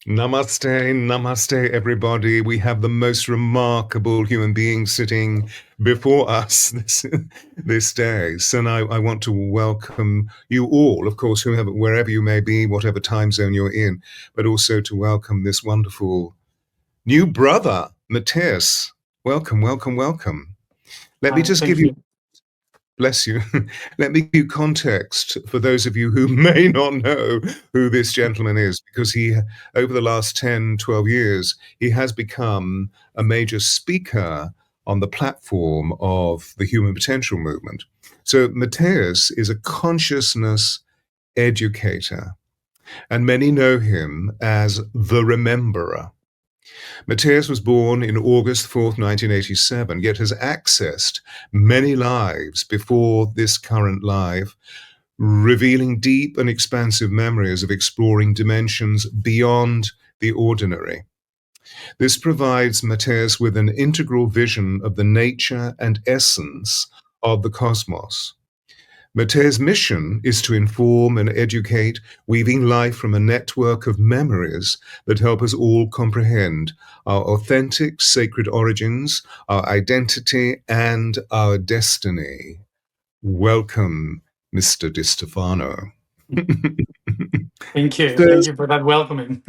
Namaste, namaste, everybody. We have the most remarkable human being sitting before us this day. So now I want to welcome you all, of course, wherever you may be, whatever time zone you're in, but also to welcome this wonderful new brother, Matías. Welcome, welcome, welcome. Let me just give Thank you you. Bless you. Let me give you context for those of you who may not know who this gentleman is, because over the last 10, 12 years, he has become a major speaker on the platform of the human potential movement. So Mateus is a consciousness educator, and many know him as the Rememberer. Matthias was born in August 4th, 1987, yet has accessed many lives before this current life, revealing deep and expansive memories of exploring dimensions beyond the ordinary. This provides Matthias with an integral vision of the nature and essence of the cosmos. Mate's mission is to inform and educate, weaving life from a network of memories that help us all comprehend our authentic sacred origins, our identity, and our destiny. Welcome, Mr. De Stefano. Thank you. So, Thank you for that welcoming.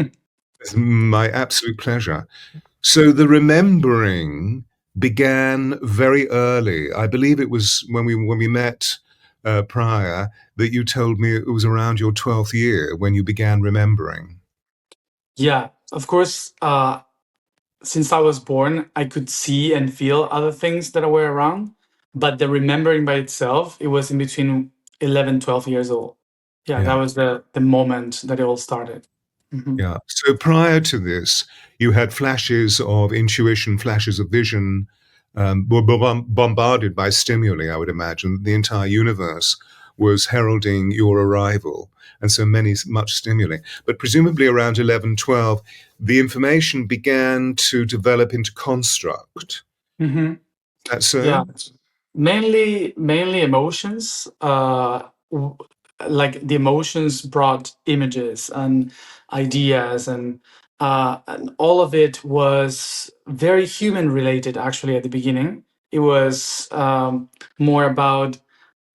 it's my absolute pleasure. So the remembering began very early. I believe it was when we met prior that you told me it was around your 12th year when you began remembering. Yeah, of course, since I was born, I could see and feel other things that were around, but the remembering by itself, it was in between 11, 12 years old. Yeah, that Yeah, was the moment that it all started. Mhm. yeah. So prior to this, you had flashes of intuition, flashes of vision, were bombarded by stimuli, I would imagine. The entire universe was heralding your arrival, and so much stimuli. But presumably around 11, 12, the information began to develop into construct. Mhm. That's Yeah, so? mainly emotions. W- like the emotions brought images and ideas, and all of it was very human related. Actually, at the beginning, it was more about.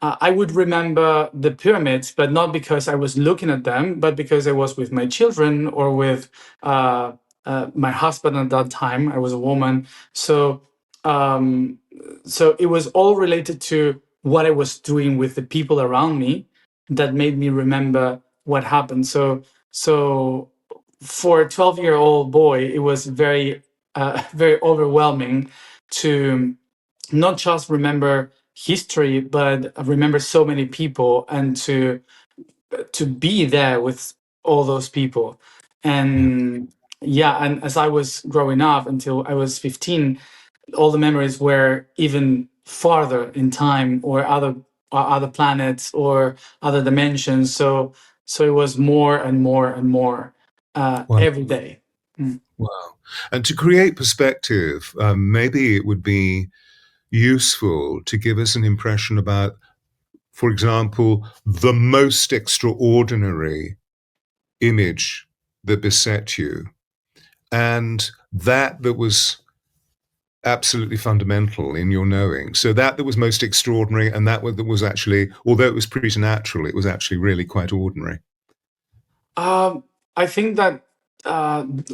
I would remember the pyramids, but not because I was looking at them, but because I was with my children or with my husband at that time. I was a woman, so. Um, so it was all related to what I was doing with the people around me that made me remember what happened. So for a 12-year-old boy, it was very very overwhelming to not just remember history, but remember so many people and to be there with all those people. Yeah. And yeah, and as I was growing up until I was 15, all the memories were even farther in time or other planets or other dimensions. So it was more and more and more Wow. every day. Mm. Wow. And to create perspective, maybe it would be useful to give us an impression about, for example, the most extraordinary image that beset you, and that was absolutely fundamental in your knowing. So that was most extraordinary, and that was actually, although it was preternatural, it was actually really quite ordinary. I think that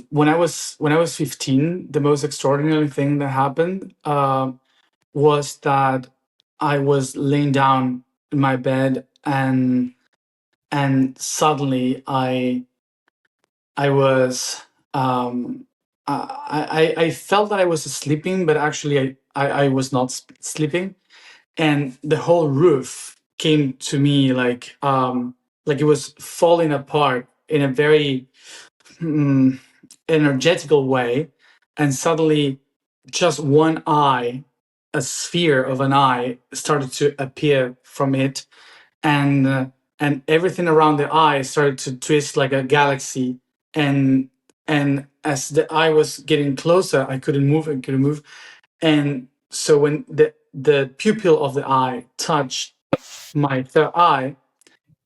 when I was 15, the most extraordinary thing that happened was that I was laying down in my bed, and suddenly I was I felt that I was sleeping, but actually I was not sleeping, and the whole roof came to me like it was falling apart in a very energetical way, and suddenly just one eye, a sphere of an eye, started to appear from it, and everything around the eye started to twist like a galaxy, and and as the eye was getting closer, I couldn't move, and so when the pupil of the eye touched my third eye,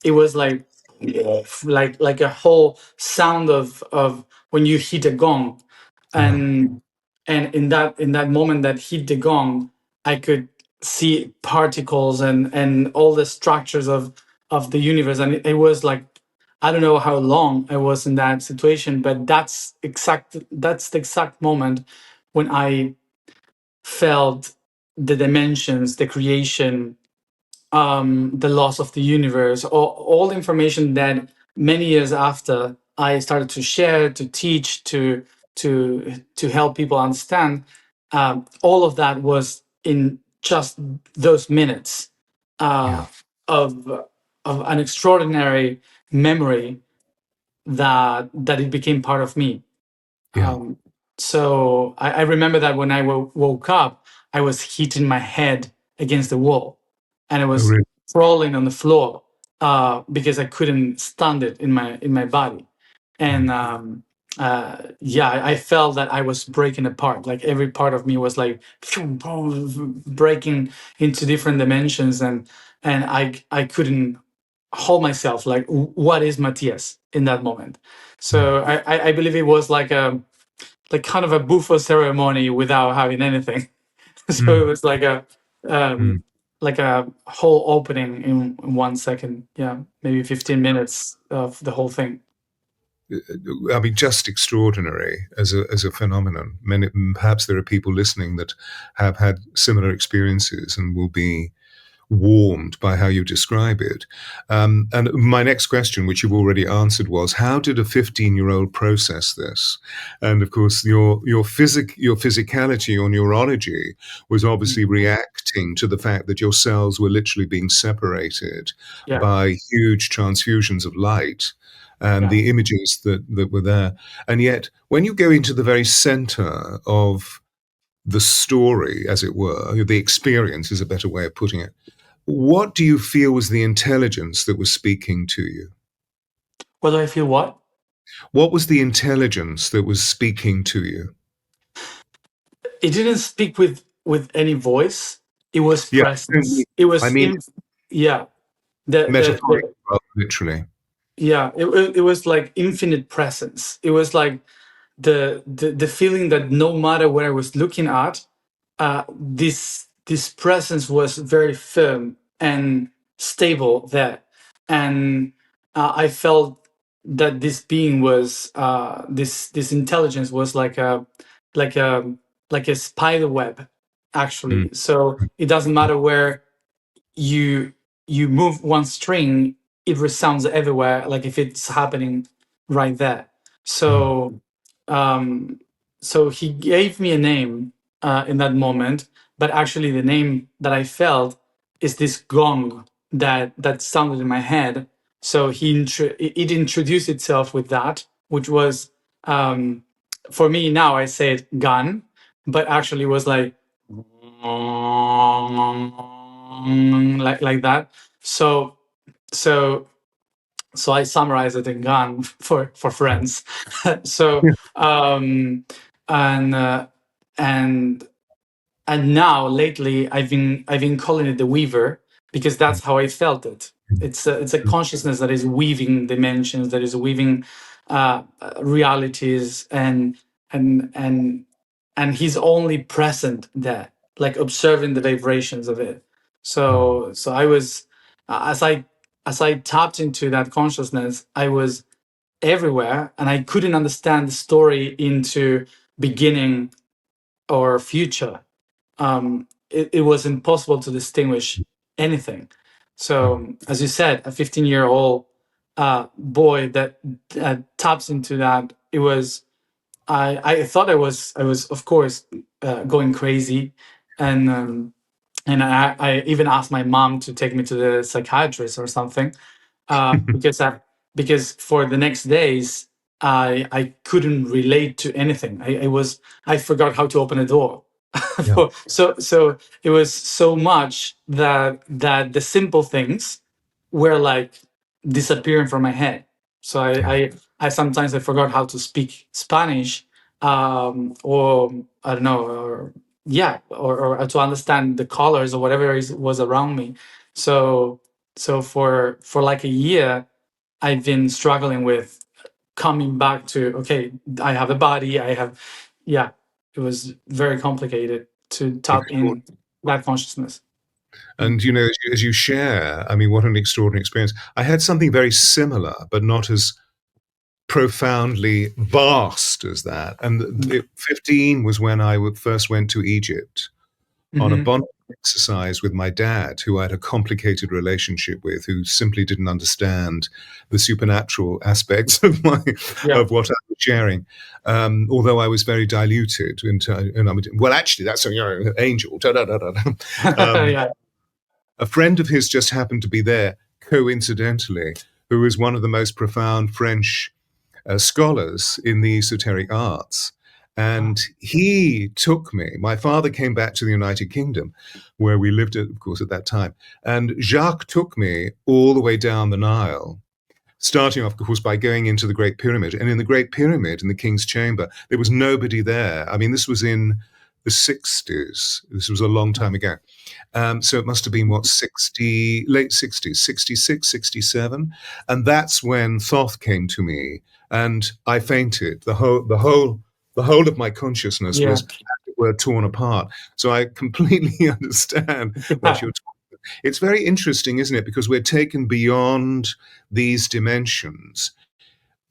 it was like a whole sound of when you hit a gong, Yeah. and in that moment that hit the gong, I could see particles and all the structures of the universe, and it was like, I don't know how long I was in that situation, but that's the exact moment when I felt the dimensions, the creation, the loss of the universe, all the information that many years after I started to share, to teach, to help people understand. All of that was in just those minutes Yeah. uh, of an extraordinary memory that it became part of me. Yeah. Um, so I remember that when I woke up, I was hitting my head against the wall, and I Oh, was really? crawling on the floor because I couldn't stand it in my body, and Mm. yeah, I felt that I was breaking apart. Like every part of me was like breaking into different dimensions, and I couldn't hold myself. Like, what is Matías in that moment? Mm. So I believe it was like kind of a buffet ceremony without having anything. So it Mm. was Mm. like a whole opening in 1 second. Yeah, maybe 15 minutes of the whole thing. I mean, just extraordinary as a phenomenon. Many, perhaps there are people listening that have had similar experiences and will be warmed by how you describe it. And my next question, which you've already answered, was how did a 15-year-old process this? And of course, your physicality, your neurology was obviously Mhm. reacting to the fact that your cells were literally being separated Yeah, by huge transfusions of light. And yeah. the images that were there. And yet, when you go into the very center of the story, as it were, the experience is a better way of putting it. What do you feel was the intelligence that was speaking to you? What do I feel? What? What was the intelligence that was speaking to you? It didn't speak with any voice. It was Yeah, presence. It I was mean in. Yeah. The metaphorically, rather than literally. yeah. It was like infinite presence. It was like the feeling that no matter what I was looking at, this presence was very firm and stable there, and I felt that this being was this intelligence was like a like a spider web, Mm, actually. So it doesn't matter where you you move one string, it resounds everywhere, like if it's happening right there. mm, So um so he gave me a name in that moment, but actually the name that I felt is this gong that sounded in my head. So it introduced itself with that, which was um for me now I say it gun, but actually was like like that. So so so I summarize it in Gun for friends. So yeah, and and and now lately I've been calling it the weaver because that's how I felt it. It's a consciousness that is weaving dimensions, that is weaving realities, and and and he's only present there, like observing the vibrations of it. So I was as I tapped into that consciousness, I was everywhere, and I couldn't understand the story into beginning or future. It was impossible to distinguish anything. So, as you said, a 15-year-old boy that taps into that, it was. I thought I was of course going crazy, and I even asked my mom to take me to the psychiatrist or something, because because for the next days I couldn't relate to anything. I forgot how to open a door. yeah, So it was so much that the simple things were like disappearing from my head. So yeah. I sometimes I forgot how to speak Spanish, or I don't know, or yeah, or to understand the colors or whatever was around me. So for like a year I've been struggling with coming back to, okay, I have a body, I have, yeah, it was very complicated to tap in Extraordinary. that consciousness. And as you share, I mean, what an extraordinary experience. I had something very similar, but not as profoundly vast as that. And 15 was when I first went to Egypt on a Mm-hmm. bonding exercise with my dad, who I had a complicated relationship with, who simply didn't understand the supernatural aspects of Yeah. of what I was sharing. Although I was very diluted into, and I mean, well, actually, that's an angel. Da, da, da, da. Yeah. A friend of his just happened to be there, coincidentally, who was one of the most profound French scholars in the esoteric arts. And he took me. My father came back to the United Kingdom, where we lived, of course, at that time. And Jacques took me all the way down the Nile, starting off, of course, by going into the Great Pyramid. And in the Great Pyramid, in the King's Chamber, there was nobody there. I mean, this was in the 60s. This was a long time ago. So it must have been, what, 60, late 60s, 66, 67. And that's when Thoth came to me and I fainted. The whole of my consciousness Yeah. was, as it were, torn apart. So I completely understand what you're talking about. It's very interesting, isn't it? Because we're taken beyond these dimensions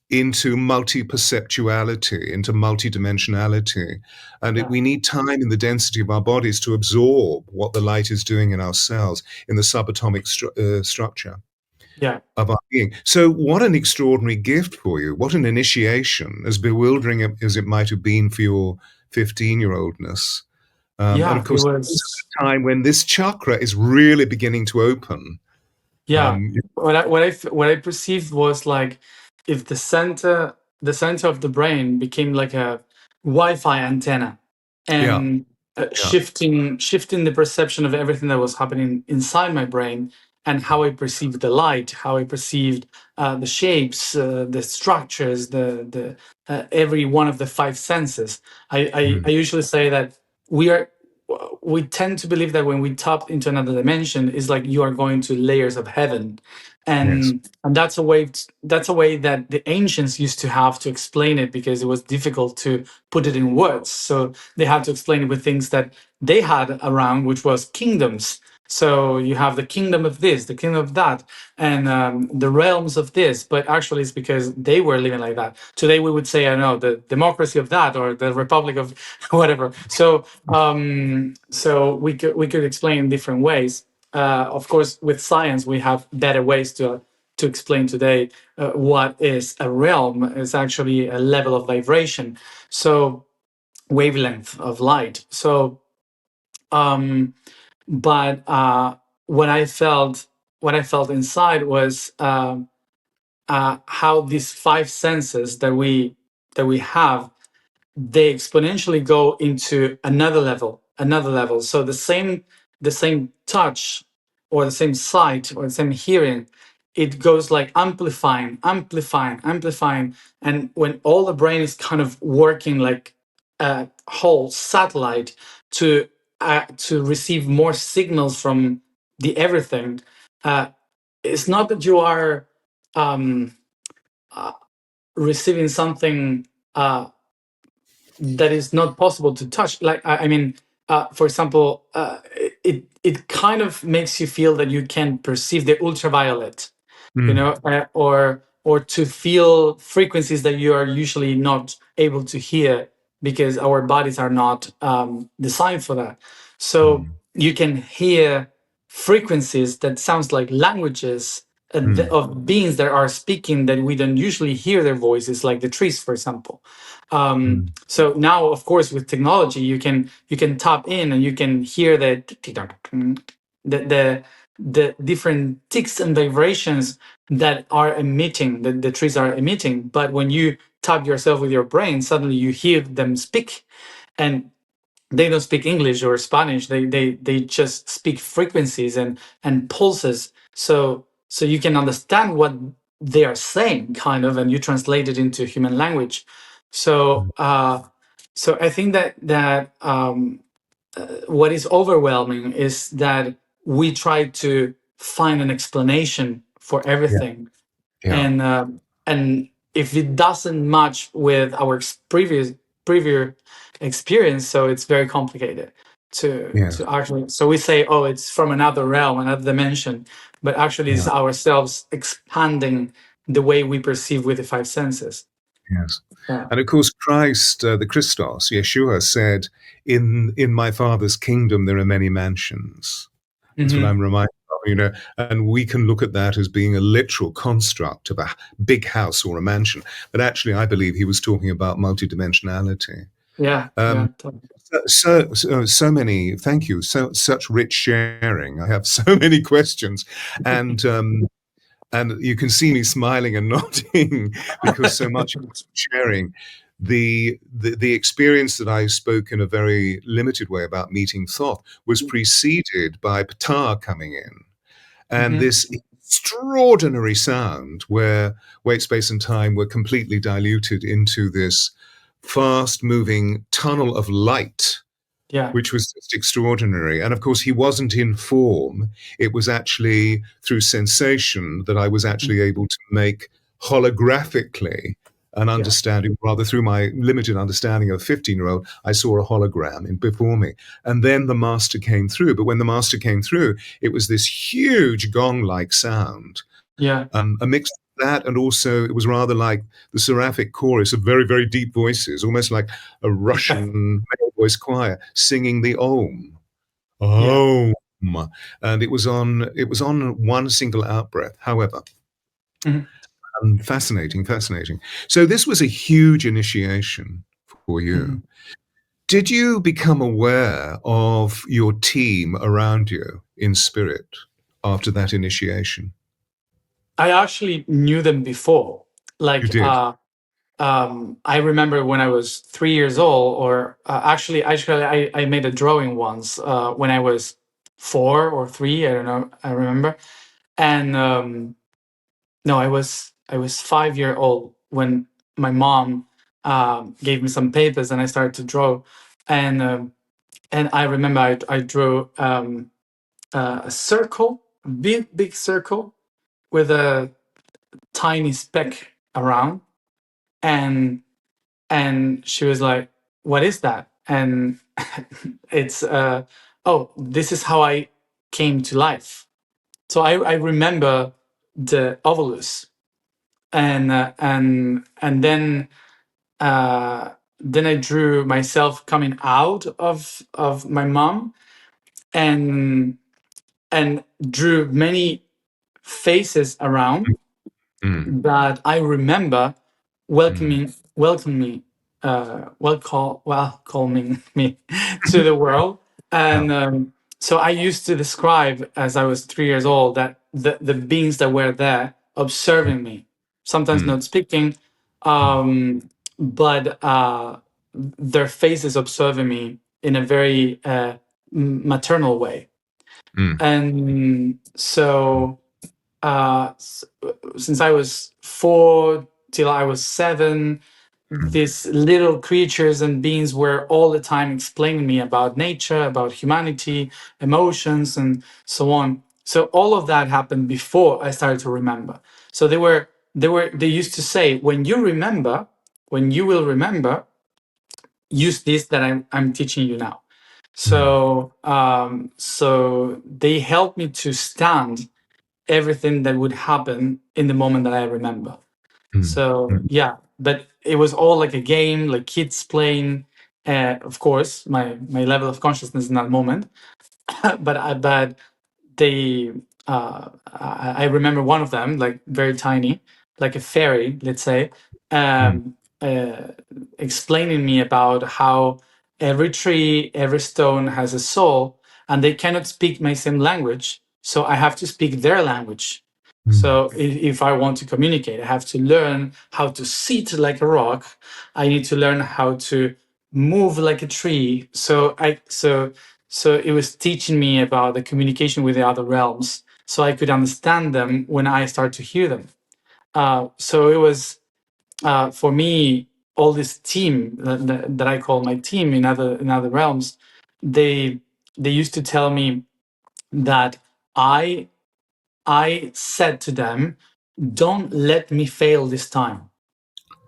into multi-perceptuality, into multi-dimensionality. And Yeah. we need time in the density of our bodies to absorb what the light is doing in our cells, in the subatomic structure Yeah. of our being. So what an extraordinary gift for you. What an initiation, as bewildering as it might have been for your 15-year-oldness. And Yeah. of It course, this is was. a time when this chakra is really beginning to open. Yeah, Um, what I perceived was like if the center of the brain became like a Wi-Fi antenna, yeah, and yeah. shifting the perception of everything that was happening inside my brain, and how I perceived the light, how I perceived the shapes, the structures, the every one of the five senses. I Mm, usually say that we are we tend to believe that when we tap into another dimension, it's like you are going to layers of heaven, yes. and that's a way that the ancients used to have to explain it, because it was difficult to put it in words. So they had to explain it with things that they had around, which was kingdoms. So you have the kingdom of this, the kingdom of that, and the realms of this. But actually, it's because they were living like that. Today, we would say, I don't know, the democracy of that, or the republic of whatever. So we could explain in different ways. Of course, with science, we have better ways to explain today what is a realm. Is actually a level of vibration. So wavelength of light. So. But what I felt, inside was how these five senses that we have, they exponentially go into another level. So the same touch, or the same sight, or the same hearing, it goes like amplifying, and when all the brain is kind of working like a whole satellite to receive more signals from the everything. It's not that you are um, uh, receiving something that is not possible to touch. Like I mean, for example, it kind of makes you feel that you can perceive the ultraviolet, Mm, or to feel frequencies that you are usually not able to hear, because our bodies are not designed for that. So mm, you can hear frequencies that sounds like languages mm, of beings that are speaking, that we don't usually hear their voices, like the trees, for example. mm, So now, of course, with technology, you can tap in and you can hear the different ticks and vibrations that are emitting, that the trees are emitting. But when you tap yourself with your brain, suddenly you hear them speak, and they don't speak English or Spanish. They just speak frequencies and pulses. So you can understand what they are saying, kind of, and you translate it into human language. So mm. so I think that what is overwhelming is that we try to find an explanation for Yeah, everything, yeah. and if it doesn't match with our previous experience, so it's very complicated Yes. to actually. So we say, oh, it's from another realm, another dimension, but actually it's Yeah. ourselves expanding the way we perceive with the five senses. Yes. Yeah. And of course, Christ, the Christos, Yeshua, said, "In my Father's kingdom there are many mansions." That's what Hmm. I'm reminded of. And we can look at that as being a literal construct of a big house or a mansion. But actually, I believe he was talking about multidimensionality. Yeah. Um, Yeah. Totally. so many. Thank you. Such rich sharing. I have so many questions, and you can see me smiling and nodding because so much sharing. The experience that I spoke in a very limited way about meeting Thoth was preceded by Ptah coming in, and Hmm. this extraordinary sound where weight, space, and time were completely diluted into this fast moving tunnel of light, Yeah. which was just extraordinary. And of course, he wasn't in form. It was actually through sensation that I was actually able to make holographically an Yeah. understanding, rather through my limited understanding of a 15-year-old, I saw a hologram before me. And then the master came through. But when the master came through, it was this huge gong-like sound, Yeah. a mix of that, and also it was rather like the seraphic chorus of very, very deep voices, almost like a Russian male voice choir singing the Om. Yeah. Om. And it was on one single out breath. However, Mhm. fascinating, fascinating. So this was a huge initiation for you. Mhm. Did you become aware of your team around you in spirit after that initiation? I actually knew them before. You Like, did. I remember when I was 3 years old, or actually, I made a drawing once when I was 4 or 3. I don't know. I remember, and no, I was 5 year old when my mom gave me some papers and I started to draw, and I remember I drew a circle, a big circle with a tiny speck around, and she was like, what is that? And it's oh, this is how I came to life. So I remember the ovolus, and then I drew myself coming out of my mom, and drew many faces around Mm. that I remember Mm. welcome me, welcoming me to the world. Yeah. And so I used to describe, as I was 3 years old, that the beings that were there observing me, sometimes Mm. not speaking, Mm. but their faces observing me in a very maternal way. Mm. And so since I was 4 till I was 7, Mm. these little creatures and beings were all the time explaining me about nature, about humanity, emotions, and so on. So all of that happened before I started to remember. So they used to say, when you will remember, use this that I'm teaching you now. Mm. So they helped me to stand everything that would happen in the moment that I remember. Mm. So Mm. yeah, but it was all like a game, like kids playing. Of course, my level of consciousness in that moment, but they I remember one of them, like very tiny, like a fairy, let's say, Mm. um, explaining me about how every tree, every stone has a soul, and they cannot speak my same language, so I have to speak their language. Mm. So if I want to communicate, I have to learn how to sit like a rock. I need to learn how to move like a tree. So it was teaching me about the communication with the other realms, so I could understand them when I start to hear them. So it was for me, all this team that I call my team in other realms. They they used to tell me that I I said to them, "Don't let me fail this time."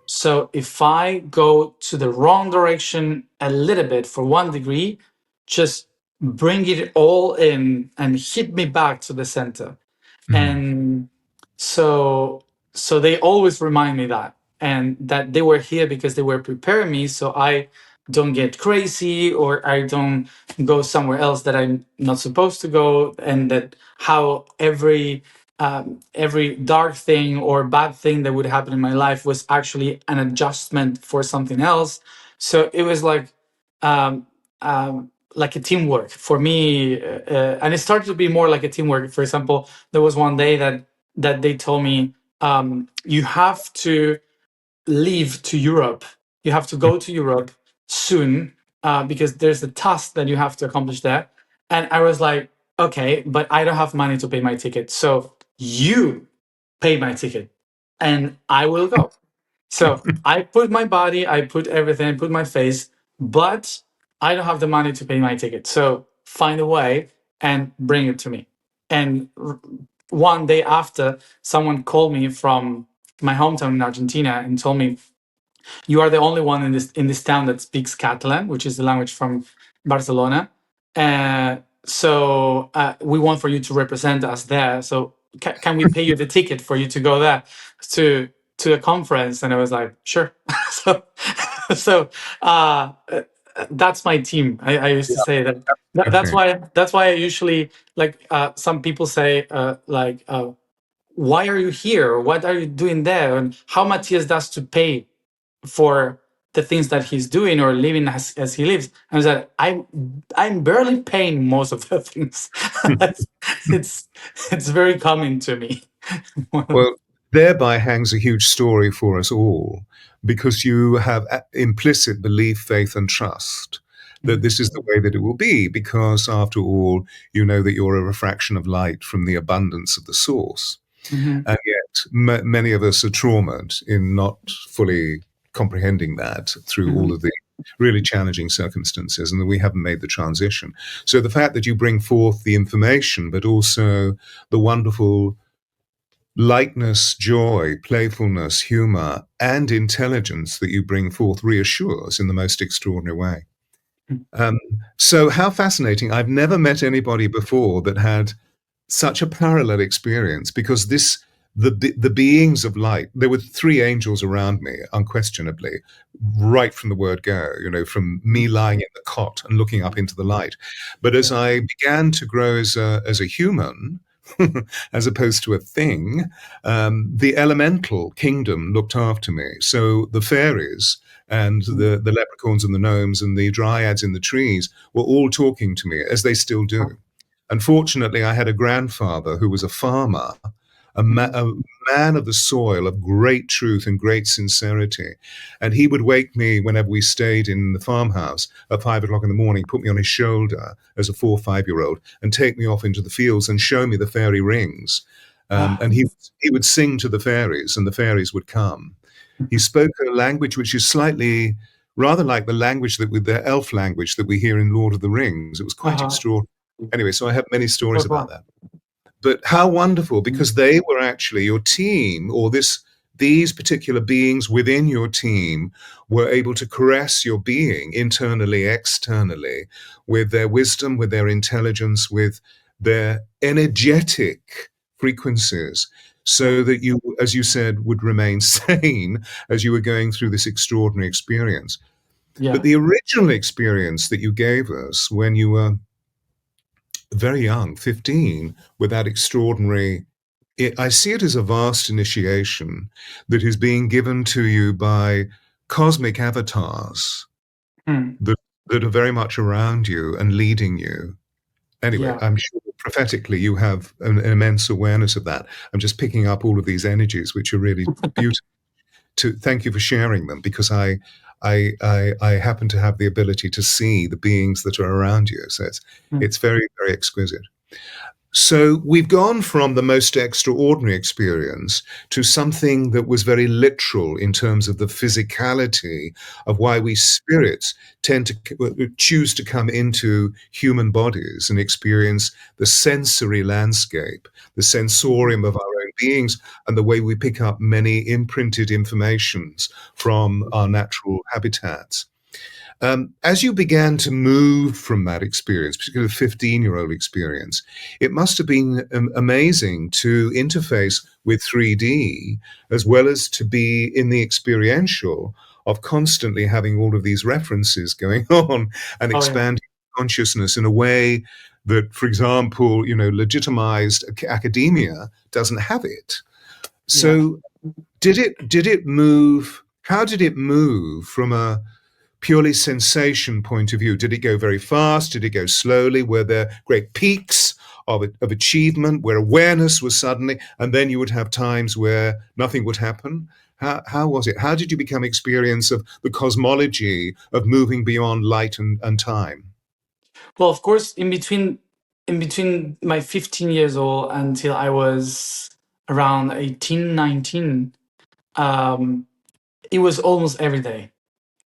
So if I go to the wrong direction a little bit for 1 degree, just bring it all in and hit me back to the center. Mm. And so they always remind me that, and that they were here because they were preparing me so I don't get crazy or I don't go somewhere else that I'm not supposed to go, and that how every dark thing or bad thing that would happen in my life was actually an adjustment for something else. So it was um, like a teamwork for me, and it started to be more like a teamwork. For example, there was one day that they told me, you have to leave to Europe. You have to go to Europe soon, because there's a task that you have to accomplish there. And I was like, okay, but I don't have money to pay my ticket. So you pay my ticket and I will go. So I put my body, I put everything, I put my face, but I don't have the money to pay my ticket. So find a way and bring it to me. And one day after, someone called me from my hometown in Argentina and told me, you are the only one in this town that speaks Catalan, which is the language from Barcelona. So we want for you to represent us there. So can we pay you the ticket for you to go there to a conference? And I was like, sure. so so that's my team. I used to say that. That's Okay. why I usually like, some people say, why are you here? What are you doing there? And how Matthias does to pay for the things that he's doing or living as he lives. And I was like, I'm barely paying most of the things. it's it's very common to me. Well, thereby hangs a huge story for us all, because you have implicit belief, faith, and trust that this is the way that it will be, because after all, you know that you're a refraction of light from the abundance of the source. Mm-hmm. And yet, many of us are traumatized in not fully comprehending that through all Mm-hmm. of the really challenging circumstances, and that we haven't made the transition. So the fact that you bring forth the information, but also the wonderful lightness, joy, playfulness, humor, and intelligence that you bring forth reassures in the most extraordinary way. Um, so, how fascinating. I've never met anybody before that had such a parallel experience, because the beings of light, there were three angels around me, unquestionably, right from the word go, from me lying in the cot and looking up into the light. But as Yeah. I began to grow as a human, as opposed to a thing, the elemental kingdom looked after me. So the fairies and the leprechauns and the gnomes and the dryads in the trees were all talking to me, as they still do. Unfortunately, I had a grandfather who was a farmer, Mm-hmm. a man of the soil, of great truth and great sincerity. And he would wake me whenever we stayed in the farmhouse at 5 o'clock in the morning, put me on his shoulder as a 4 or 5 year old, and take me off into the fields and show me the fairy rings. Ah, And he would sing to the fairies, and the fairies would come. He spoke a language which is slightly rather like the elf language that we hear in Lord of the Rings. It was quite uh-huh. extraordinary. Anyway, so I have many stories So about fun. that. But how wonderful, because they were actually your team, or these particular beings within your team were able to caress your being internally, externally, with their wisdom, with their intelligence, with their energetic frequencies, so that you, as you said, would remain sane as you were going through this extraordinary experience. But Yeah. the original experience that you gave us when you were very young, 15, with that extraordinary, I see it as a vast initiation that is being given to you by cosmic avatars Hmm. that, that are very much around you and leading you. Anyway, Yeah. I'm sure prophetically you have an immense awareness of that. I'm just picking up all of these energies, which are really beautiful. Thank you for sharing them, because I happen to have the ability to see the beings that are around you. So Hmm. it's very, very exquisite. So we've gone from the most extraordinary experience to something that was very literal in terms of the physicality of why we spirits tend to choose to come into human bodies and experience the sensory landscape, the sensorium of our own beings, and the way we pick up many imprinted informations from our natural habitats. As you began to move from that experience, particularly the 15-year-old experience, it must have been amazing to interface with 3D as well as to be in the experiential of constantly having all of these references going on and Oh yeah, expanding consciousness in a way that, for example, legitimized academia doesn't have it. yeah. So did it move? How did it move from a purely sensation point of view? Did it go very fast? Did it go slowly? Were there great peaks of achievement where awareness was suddenly, and then you would have times where nothing would happen? How was it? How did you become experience of the cosmology of moving beyond light and time? Well, of course, in between my 15 years old until I was around 18, 19, um, it was almost every day.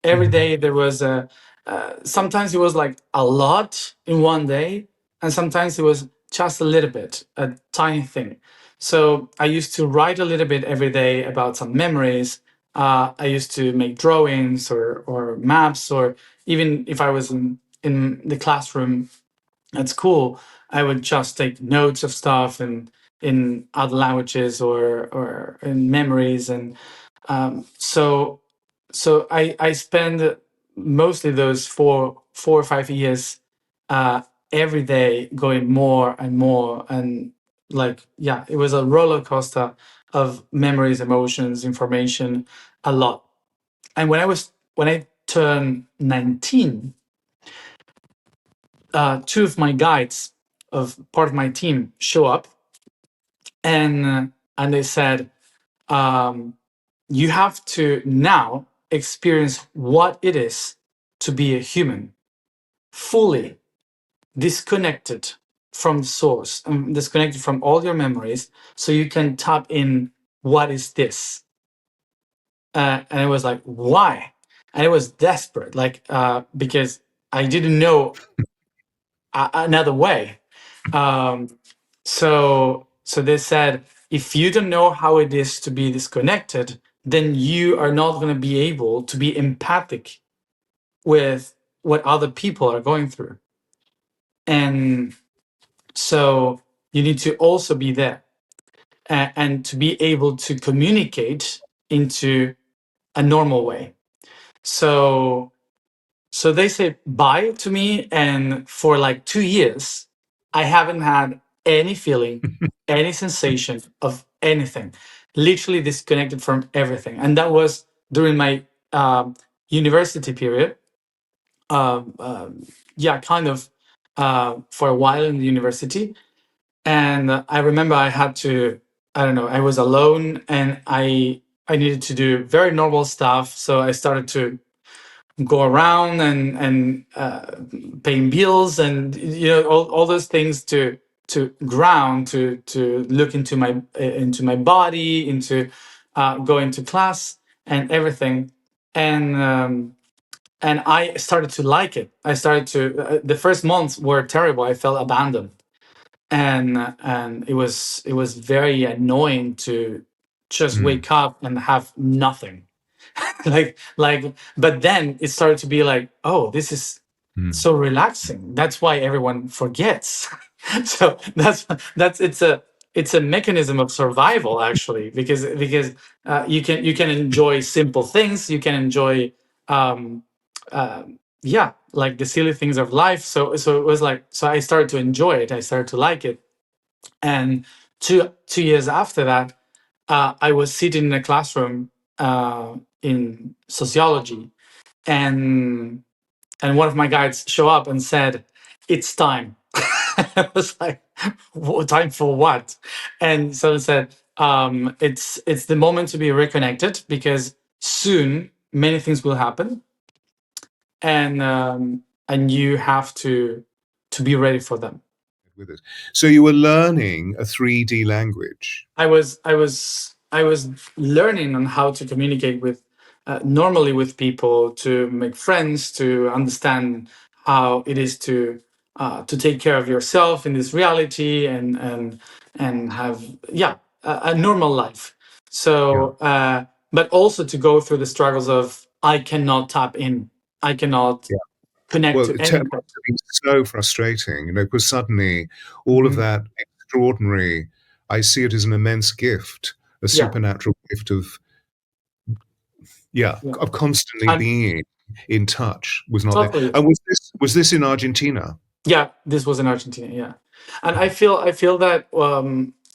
Every Mhm. day there was sometimes it was like a lot in one day, and sometimes it was just a little bit, a tiny thing. So I used to write a little bit every day about some memories. I used to make drawings or maps, or even if I was in the classroom at school, I would just take notes of stuff in other languages or in memories. And so I spend mostly those four or 5 years uh, every day going more and more, and like, yeah, it was a roller coaster of memories, emotions, information, a lot. And when I turned 19, two of my guides of part of my team show up, and they said, um, you have to now experience what it is to be a human, fully disconnected from the source and disconnected from all your memories, so you can tap in what is this. And it was like, why? And it was desperate, like, because I didn't know another way. Um, so they said, if you don't know how it is to be disconnected, then you are not going to be able to be empathic with what other people are going through. And so you need to also be there, and to be able to communicate into a normal way. So they say bye to me, and for like 2 years, I haven't had any feeling, any sensation of anything. Literally disconnected from everything, and that was during my university period. Um, um, yeah, kind of for a while in the university, and I remember I had to. I don't know. I was alone, and I needed to do very normal stuff. So I started to go around and paying bills, and all those things to ground, to look into my body, into go into class and everything. And um, and I started to like it. I started to the first months were terrible. I felt abandoned, and it was very annoying to just Mm, wake up and have nothing. Like but then it started to be like, oh, this is mm, so relaxing. That's why everyone forgets. So that's it's a mechanism of survival, actually, because you can enjoy simple things. You can enjoy um uh, yeah, like the silly things of life. So it was like, so I started to enjoy it. I started to like it. And two years after that, I was sitting in a classroom in sociology, and one of my guides show up and said, "It's time." I was like, Time for what?" And so I said, "It's the moment to be reconnected, because soon many things will happen, and you have to be ready for them." with it. So you were learning a 3D language. I was learning on how to communicate with normally with people, to make friends, to understand how it is to take care of yourself in this reality, and have, yeah, a normal life. Yeah. So but also to go through the struggles of, I cannot tap in, I cannot Yeah. connect Well, to it must anything. have been so frustrating, because suddenly all of Mhm. that extraordinary, I see it as an immense gift, a Yeah, supernatural gift of, yeah, yeah, of constantly and being in touch was not there. totally. And was this in Argentina? Yeah, this was in Argentina. Yeah, and I feel that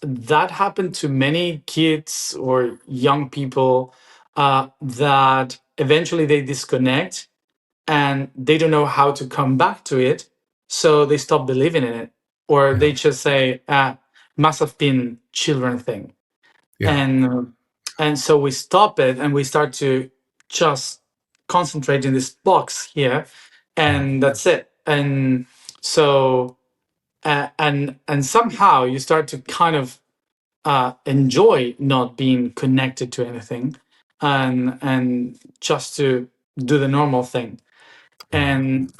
that happened to many kids or young people, that eventually they disconnect and they don't know how to come back to it, so they stop believing in it, or Yeah, they just say, "Must have been children thing," yeah, and so we stop it and we start to just concentrate in this box here, right, and that's it. And so and somehow you start to kind of enjoy not being connected to anything, and just to do the normal thing. right. And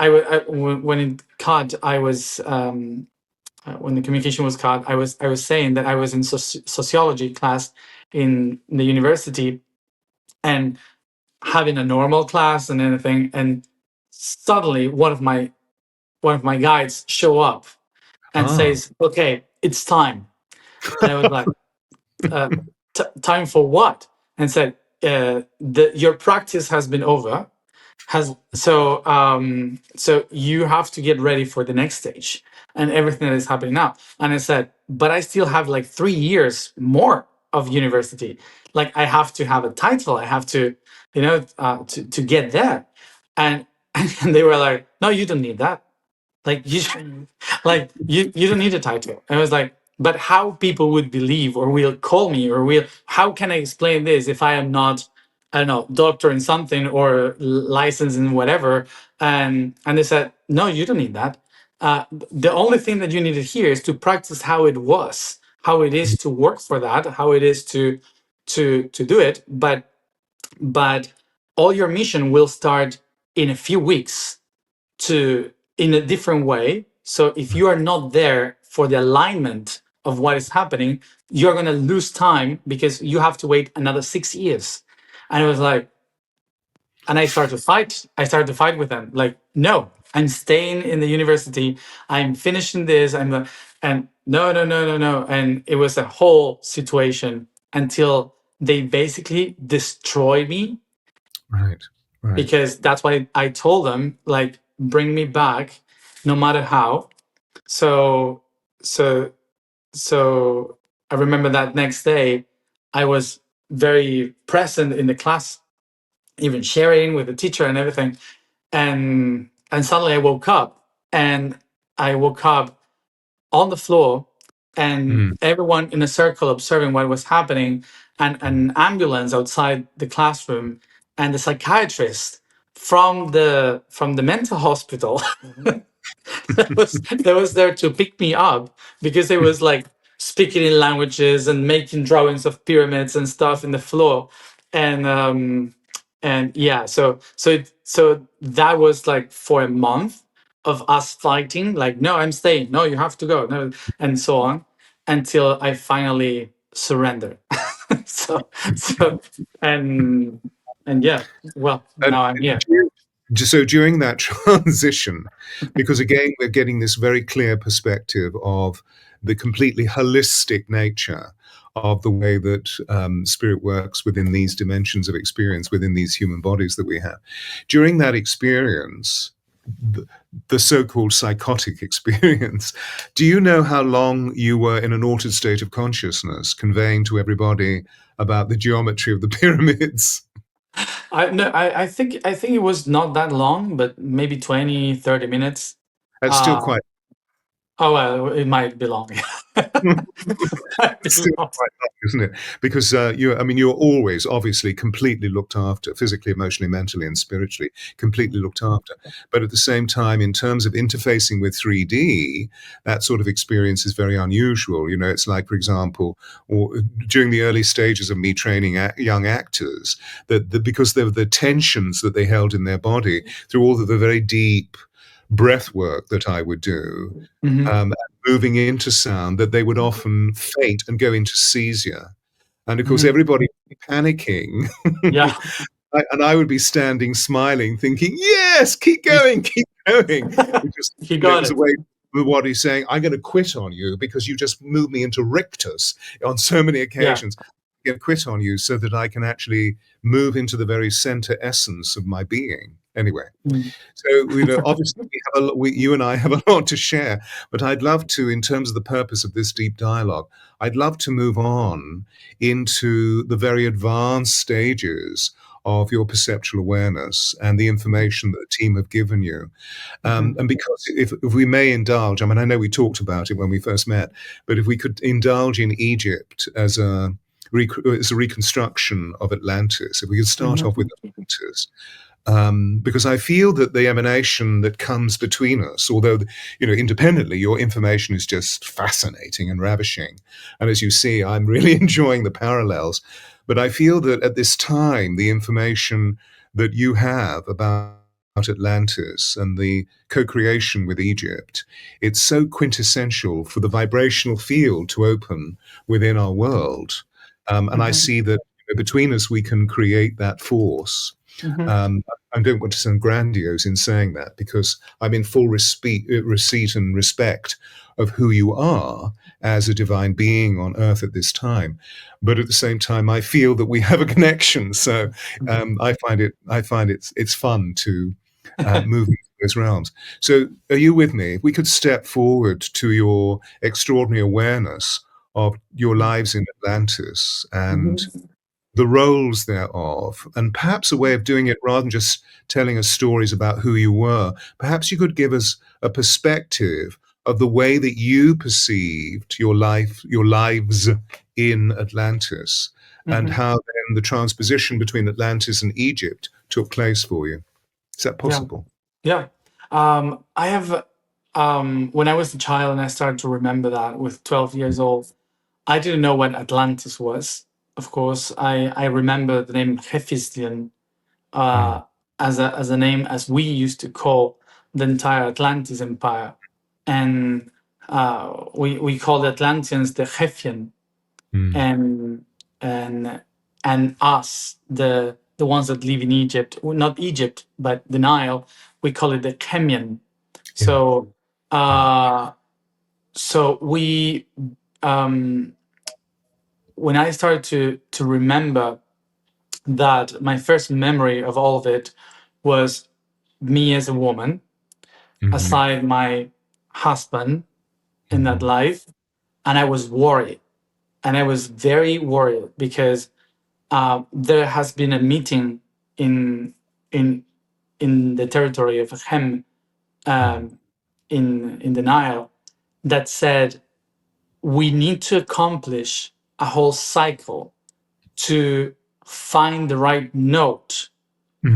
when it cut, I was when the communication was cut, I was saying that I was in sociology class in the university, and having a normal class and anything, and suddenly one of my guides show up and Ah, says, "Okay, it's time." And I was like, uh, "Time for what?" And said, "Your practice has been over. So you have to get ready for the next stage and everything that is happening now." And I said, "But I still have like 3 years more of university. Like, I have to have a title. I have to, to get there." And and they were like, "No, you don't need that. Like, you don't need a title." And I was like, "But how people would believe or will call me, or will how can I explain this if I am not, I don't know, doctor in something or licensed in whatever?" And they said, "No, you don't need that. The only thing that you needed here is to practice how it was, how it is to work for that, how it is to do it. But all your mission will start in a few weeks, to in a different way. So if you are not there for the alignment of what is happening, you're going to lose time because you have to wait another 6 years." And it was like, and I started to fight with them, like, "No, I'm staying in the university, I'm finishing this, and no, no, no, no, no." And it was a whole situation until they basically destroyed me, right, right. because that's why I told them, like, "Bring me back, no matter how." So so so I remember that next day I was very present in the class, even sharing with the teacher and everything. And suddenly I woke up on the floor, and Mm, everyone in a circle observing what was happening, and mm. an ambulance outside the classroom, and the psychiatrist from the mental hospital that was there to pick me up, because it was like speaking in languages and making drawings of pyramids and stuff in the floor. And um and yeah, so that was like for a month of us fighting, like, "No, I'm staying, no, you have to go, no," and so on, until I finally surrendered. So and and yeah, well, And now I'm here. so during that transition, because again, we're getting this very clear perspective of the completely holistic nature of the way that spirit works within these dimensions of experience, within these human bodies that we have. During that experience, the, the so-called psychotic experience, do you know how long you were in an altered state of consciousness, conveying to everybody about the geometry of the pyramids? I no, I think it was not that long, but maybe 20, 30 minutes. That's still Uh, quite. oh well, it might be long. I It's did still not. quite lovely, isn't it? Because I mean, you're always obviously completely looked after, physically, emotionally, mentally, and spiritually, completely looked after. But at the same time, in terms of interfacing with 3D, that sort of experience is very unusual. You know, it's like, for example, or during the early stages of me training young actors, that because there were the tensions that they held in their body through all of the very deep breath work that I would do, Hmm. and moving into sound, that they would often faint and go into seizure. And of course, Hmm. everybody would be panicking. Yeah. And I would be standing smiling, thinking, yes, keep going, keep going. Because, You you know, it got was a it. way of what he's saying, I'm going to quit on you because you just moved me into rictus on so many Yeah. occasions. I'm going to quit on you so that I can actually move into the very center essence of my being. Anyway. Mm. So, you know, obviously, you and I have a lot to share, but I'd love to, in terms of the purpose of this deep dialogue, I'd love to move on into the very advanced stages of your perceptual awareness and the information that the team have given you. Mhm. And because if we may indulge, I mean, I know we talked about it when we first met, but if we could indulge in Egypt as a reconstruction of Atlantis, if we could start off with Mhm. Atlantis, because I feel that the emanation that comes between us, although, you know, independently, your information is just fascinating and ravishing. And as you see, I'm really enjoying the parallels. But I feel that at this time, the information that you have about Atlantis and the co-creation with Egypt, it's so quintessential for the vibrational field to open within our world. And I Mhm. see that, you know, between us, we can create that force. Mhm. um, I don't want to sound grandiose in saying that because I'm in full receipt and respect of who you are as a divine being on earth at this time. But at the same time, I feel that we have a connection. So it's fun to move into those realms. So are you with me? If we could step forward to your extraordinary awareness of your lives in Atlantis and Mhm. the roles thereof, and perhaps a way of doing it rather than just telling us stories about who you were. Perhaps you could give us a perspective of the way that you perceived your lives in Atlantis, and Mhm. how then the transposition between Atlantis and Egypt took place for you. Is that Yeah. possible? Yeah. I have, when I was a child and I started to remember that with 12 years old, I didn't know what Atlantis was. Of course, I remember the name Hephaestion Mm, uh, as a name as we used to call the entire Atlantis empire, and we called the Atlanteans the Hephian, mm, and and and us the ones that live in Egypt, well, not Egypt but the Nile, we call it the Chemian. yeah. So Mm, uh, so we um, when I started to remember that, my first memory of all of it was me as a woman, mhm, aside my husband in that mhm, life, and I was worried, and I was very worried because there has been a meeting in in in the territory of Hem, mhm, um, in the Nile, that said we need to accomplish a whole cycle to find the right note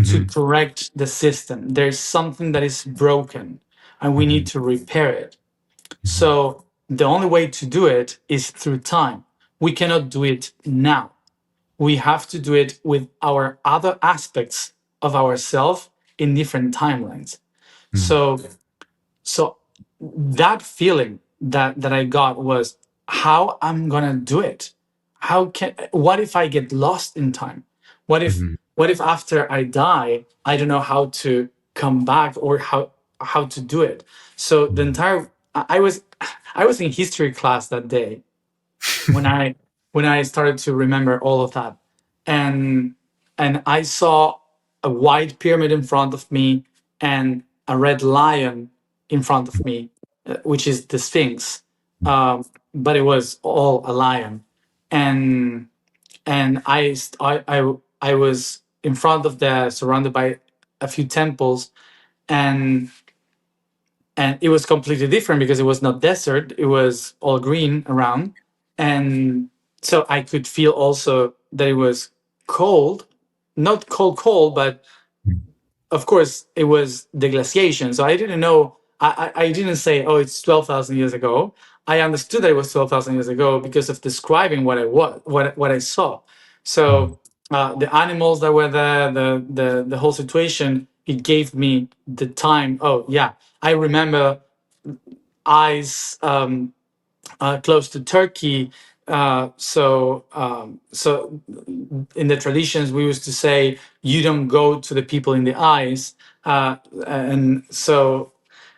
to mhm, correct the system. There's something that is broken and we need mhm, to repair it. mhm, So the only way to do it is through time. We cannot do it now. We have to do it with our other aspects of ourselves in different timelines. mhm, So so that feeling that I got was, how I'm gonna do it. How can, what if I get lost in time? mhm, What if after I die I don't know how to come back, or how to do it? So the mhm, entire, I was in history class that day when I started to remember all of that, and I saw a white pyramid in front of me and a red lion in front of me, which is the Sphinx, but it was all a lion, and I was in front of the, surrounded by a few temples, and and it was completely different because it was not desert, it was all green around. And so I could feel also that it was cold, not cold, but of course it was the glaciation. So I didn't know, I didn't say, oh, it's 12,000 years ago. I understood that it was 12,000 years ago because of describing what I was, what I saw. So the animals that were there, the whole situation, it gave me the time. Oh yeah, I remember eyes close to Turkey. So in the traditions, we used to say you don't go to the people in the eyes, and so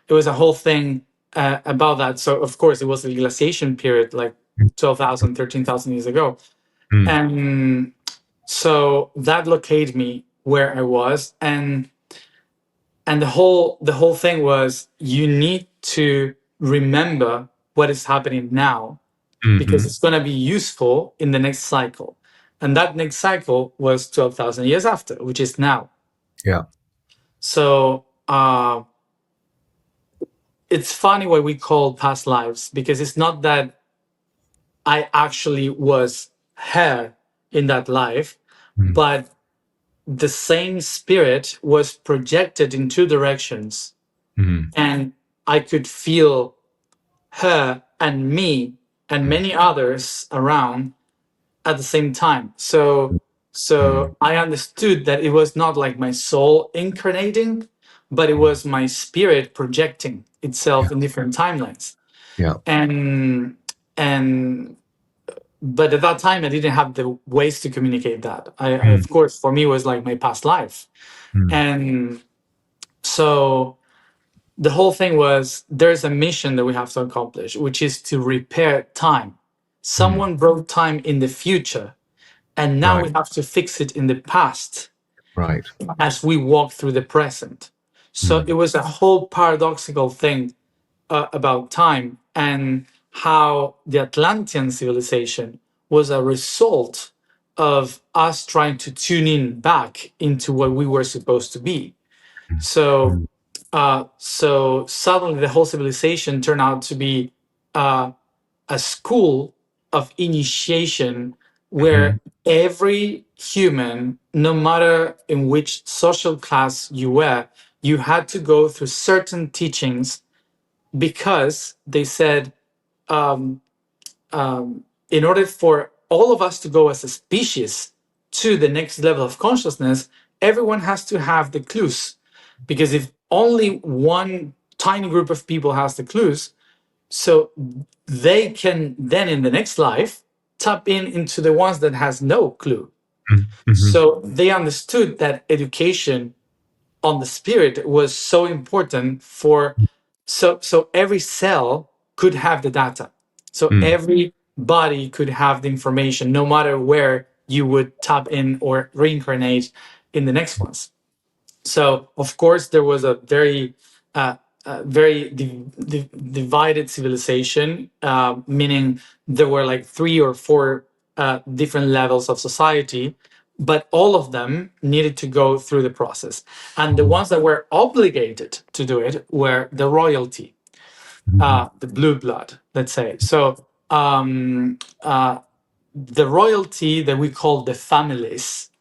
it was a whole thing about that. So of course, it was the glaciation period, like 12,000, 13,000 years ago, and so that located me where I was, and the whole thing was you need to remember what is happening now because it's going to be useful in the next cycle. And that next cycle was 12,000 years after, which is now. Yeah. So it's funny what we call past lives, because it's not that I actually was her in that life, but the same spirit was projected in two directions. And I could feel her and me and many others around at the same time. So I understood that it was not like my soul incarnating, but it was my spirit projecting itself in different timelines. Yeah. And but at that time I didn't have the ways to communicate that. I of course, for me, it was like my past life. And so the whole thing was, there's a mission that we have to accomplish, which is to repair time. Someone broke time in the future, and now Right. we have to fix it in the past Right. as we walk through the present. So it was a whole paradoxical thing about time, and how the Atlantean civilization was a result of us trying to tune in back into what we were supposed to be. So so suddenly the whole civilization turned out to be a school of initiation where every human, no matter in which social class you were, you had to go through certain teachings, because they said, in order for all of us to go as a species to the next level of consciousness, everyone has to have the clues. Because if only one tiny group of people has the clues, so they can then in the next life tap in into the ones that has no clue. So they understood that education on the spirit was so important for, so every cell could have the data, so every body could have the information, no matter where you would tap in or reincarnate in the next ones. So of course there was a very divided civilization, meaning there were like 3 or 4 different levels of society, but all of them needed to go through the process. And the ones that were obligated to do it were the royalty, the blue blood, let's say. So the royalty that we call the families,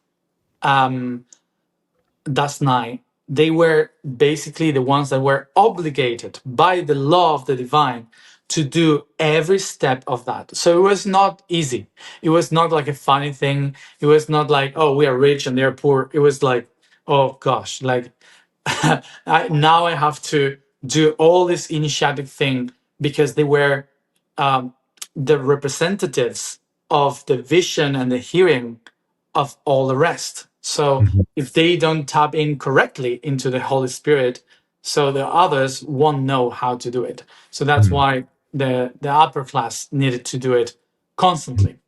that's nine. They were basically the ones that were obligated by the law of the divine to do every step of that. So it was not easy. It was not like a funny thing. It was not like, oh, we are rich and they're poor. It was like, oh gosh, like now I have to do all this initiatic thing, because they were the representatives of the vision and the hearing of all the rest. So if they don't tap in correctly into the Holy Spirit, so the others won't know how to do it. So that's why the upper class needed to do it constantly.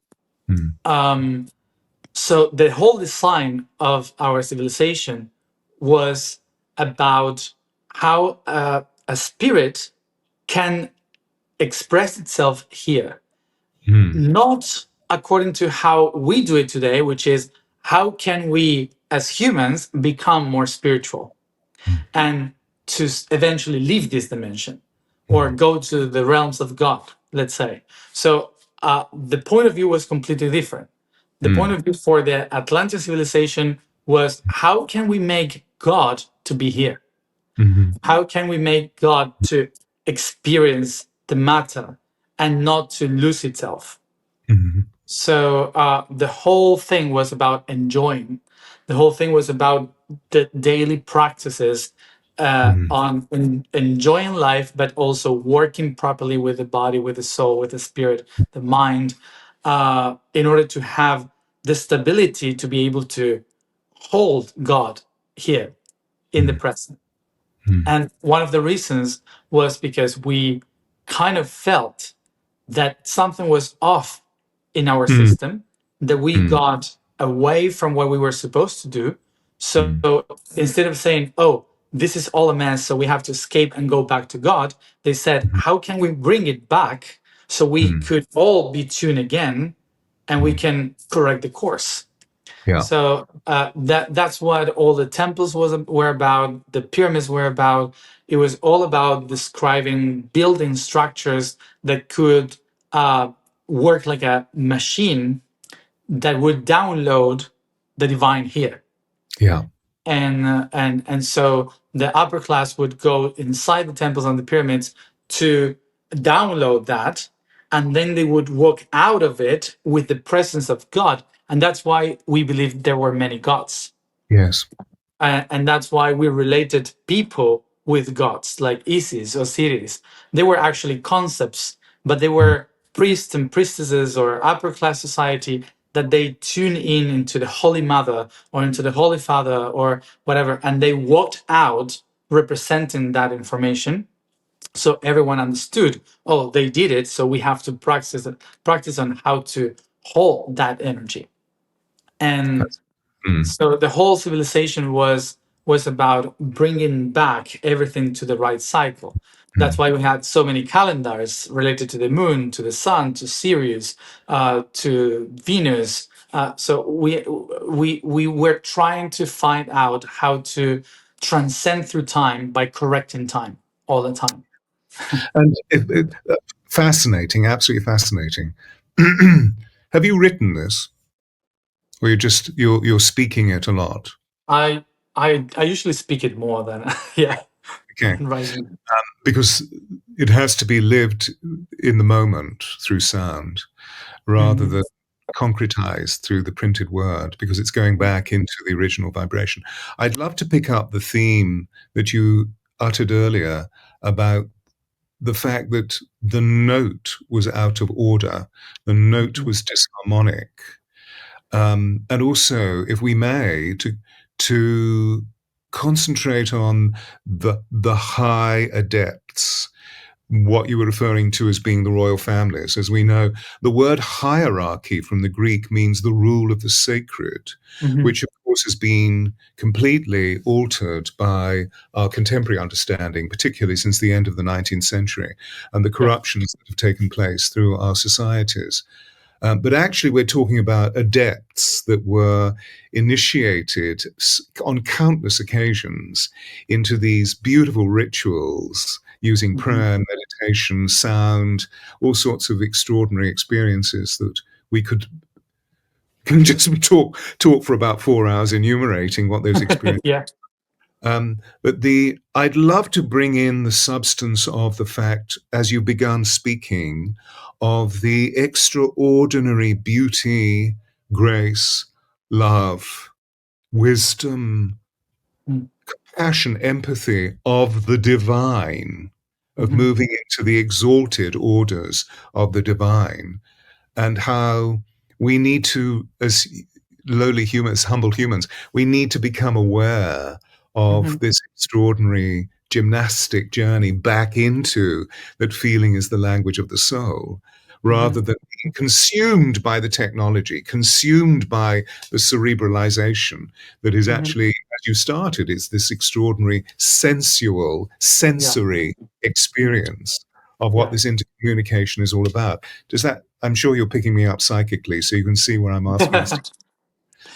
So the whole design of our civilization was about how a spirit can express itself here, not according to how we do it today, which is how can we as humans become more spiritual. And to eventually leave this dimension or go to the realms of God, let's say. So the point of view was completely different. The point of view for the Atlantean civilization was, how can we make God to be here? How can we make God to experience the matter and not to lose itself? So the whole thing was about enjoying. The whole thing was about the daily practices on enjoying life, but also working properly with the body, with the soul, with the spirit, the mind, in order to have the stability to be able to hold God here in the present. And one of the reasons was because we kind of felt that something was off in our system, that we got away from what we were supposed to do. So instead of saying, oh, this is all a mess, so we have to escape and go back to God, they said, how can we bring it back so we could all be tuned again and we can correct the course? Yeah. So that's what all the temples were about. The pyramids were about. It was all about describing building structures that could work like a machine that would download the divine here. Yeah. And so the upper class would go inside the temples and the pyramids to download that, and then they would walk out of it with the presence of God. And that's why we believe there were many gods. Yes. And that's why we related people with gods like Isis, Osiris. They were actually concepts, but they were priests and priestesses or upper class society that they tune in into the Holy Mother or into the Holy Father or whatever, and they walked out representing that information. So everyone understood, oh, they did it, so we have to practice on how to hold that energy. And so the whole civilization was about bringing back everything to the right cycle. That's why we had so many calendars related to the moon, to the sun, to Sirius, to Venus. So we were trying to find out how to transcend through time by correcting time all the time. And fascinating, absolutely fascinating. Have you written this, or you're speaking it a lot? I I usually speak it more than yeah Okay, than writing. because it has to be lived in the moment through sound, rather Mhm. than concretized through the printed word, because it's going back into the original vibration. I'd love to pick up the theme that you uttered earlier about the fact that the note was out of order, the note was disharmonic, and also, if we may, to concentrate on the high adepts, what you were referring to as being the royal families. As we know, the word hierarchy from the Greek means the rule of the sacred, Mhm. which of course has been completely altered by our contemporary understanding, particularly since the end of the 19th century, and the Yeah. corruptions that have taken place through our societies. But actually, we're talking about adepts that were initiated on countless occasions into these beautiful rituals using Mhm. prayer, meditation, sound, all sorts of extraordinary experiences that we could can just talk for about 4 hours enumerating what those experiences. Yeah. But I'd love to bring in the substance of the fact, as you began speaking, of the extraordinary beauty, grace, love, wisdom, Mm. passion, empathy of the divine, of Mhm. moving into the exalted orders of the divine, and how we need to, as lowly humans, humble humans, we need to become aware of Mhm. this extraordinary gymnastic journey back into that feeling is the language of the soul, rather Mhm. than being consumed by the technology, consumed by the cerebralization that is Mhm. actually, as you started, it's this extraordinary sensual, Yeah. sensory experience of what Yeah. this intercommunication is all about. Does that? I'm sure you're picking me up psychically, so you can see where I'm asking this.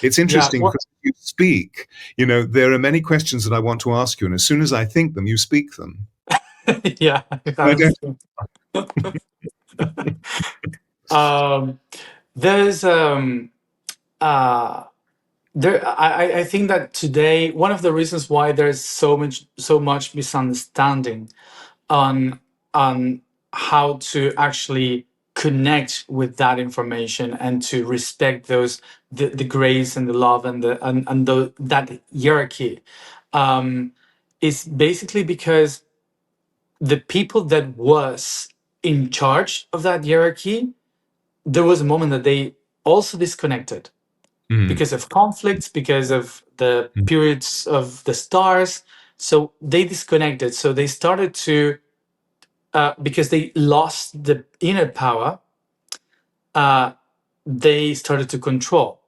It's Yeah. interesting What? because you speak, there are many questions that I want to ask you, and as soon as I think them, you speak them. Yeah, I that's don't. true. um, there's uh, there I think that today one of the reasons why there's so much misunderstanding on on how to actually connect with that information and to respect the grace and the love and that hierarchy, um, is basically because the people that was in charge of that hierarchy, there was a moment that they also disconnected Mm, because of conflicts, because of the mm, periods of the stars. So they disconnected. So they started to, because they lost the inner power, uh, they started to control.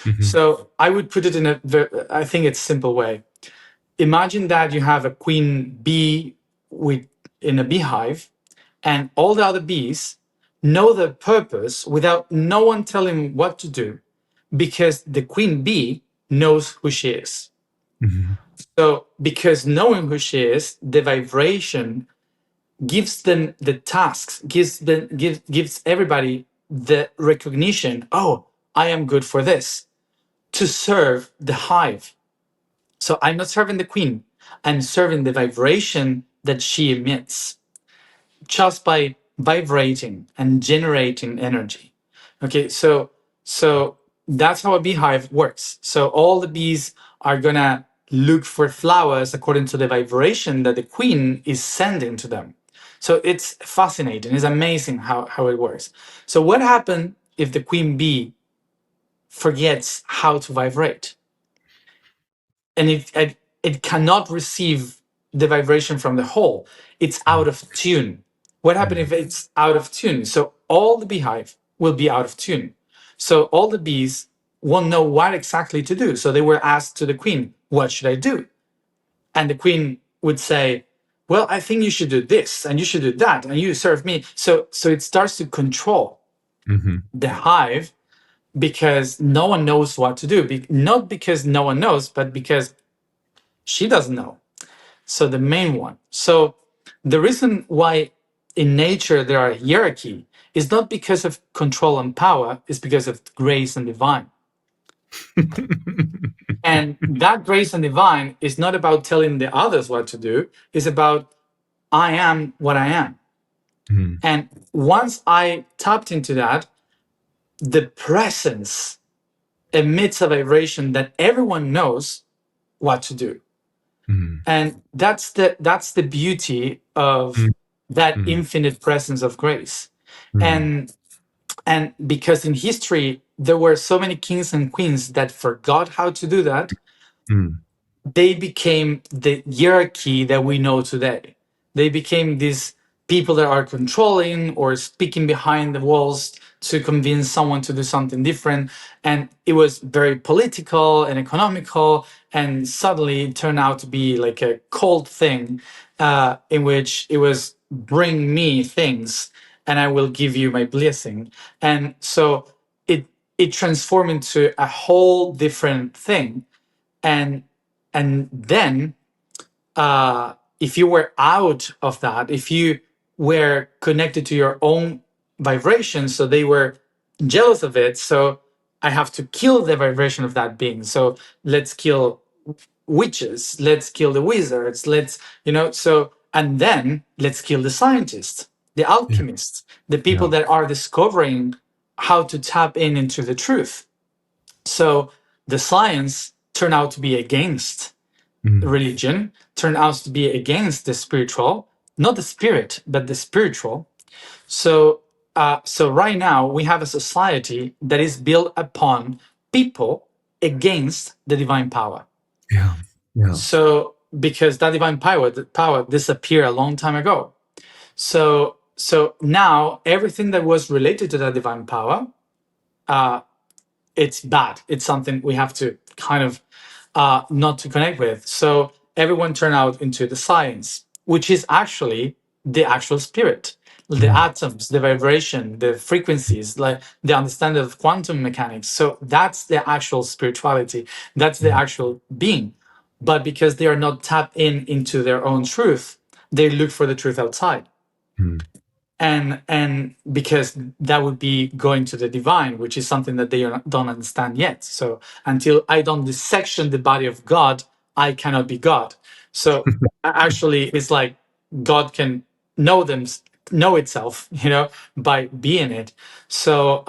mhm, So I would put it in I think it's simple way. Imagine that you have a queen bee with in a beehive, and all the other bees know their purpose without no one telling what to do, because the queen bee knows who she is. mhm, So because knowing who she is, the vibration gives them the tasks, gives everybody the recognition. Oh, I am good for this, to serve the hive. So I'm not serving the queen, I'm serving the vibration that she emits just by vibrating and generating energy. Okay, so that's how a beehive works. So all the bees are gonna look for flowers according to the vibration that the queen is sending to them. So it's fascinating. It's amazing how it works. So what happens if the queen bee forgets how to vibrate? And it cannot receive the vibration from the whole. It's out of tune. What happens if it's out of tune? So all the beehive will be out of tune. So all the bees won't know what exactly to do. So they were asked to the queen, what should I do? And the queen would say, well, I think you should do this and you should do that and you serve me. So it starts to control mhm, the hive because no one knows what to do. Not because no one knows, but because she doesn't know. So the main one. So the reason why in nature there are hierarchy is not because of control and power, it's because of grace and divine. And that grace and divine is not about telling the others what to do, it's about I am what I am. mhm, And once I tapped into that, the presence emits a vibration that everyone knows what to do. mhm, And that's the beauty of mhm, that mhm, infinite presence of grace. mhm, And because in history there were so many kings and queens that forgot how to do that, mhm. they became the hierarchy that we know today. They became these people that are controlling or speaking behind the walls to convince someone to do something different. And it was very political and economical. And suddenly it turned out to be like a cold thing, in which it was bring me things and I will give you my blessing. And so it transformed into a whole different thing. And and then, if you were out of that, if you were connected to your own vibration, so they were jealous of it, so I have to kill the vibration of that being, so let's kill witches, let's kill the wizards, let's, so, and then let's kill the scientists, the Yeah, alchemists, the people yeah. that are discovering how to tap into the truth. So the science turned out to be against Mhm, religion, turned out to be against the spiritual, not the spirit, but the spiritual. So right now we have a society that is built upon people against the divine power. yeah, yeah. So because that divine power disappeared a long time ago. So now everything that was related to that divine power, uh, it's bad. It's something we have to kind of, not to connect with. So everyone turned out into the science, which is actually the actual spirit. the atoms, the vibration, the frequencies, like the understanding of quantum mechanics. So that's the actual spirituality. That's the actual being. But because they are not tapped into their own truth, they look for the truth outside. And because that would be going to the divine, which is something that they don't understand yet. So until I don't dissection the body of God, I cannot be God. So actually, it's like God can know itself, by being it. So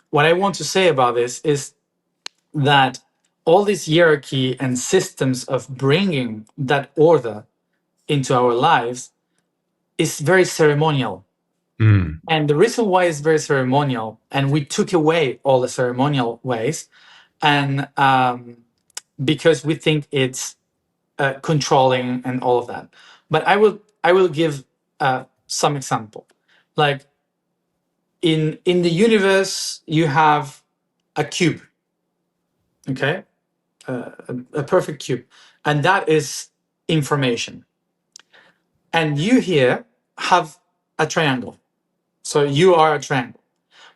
what I want to say about this is that all this hierarchy and systems of bringing that order into our lives is very ceremonial. And the reason why it's very ceremonial, and we took away all the ceremonial ways, and because we think it's controlling and all of that. But I will give some example. Like in the universe, you have a cube, okay, a perfect cube, and that is information. And you here have a triangle, so you are a triangle.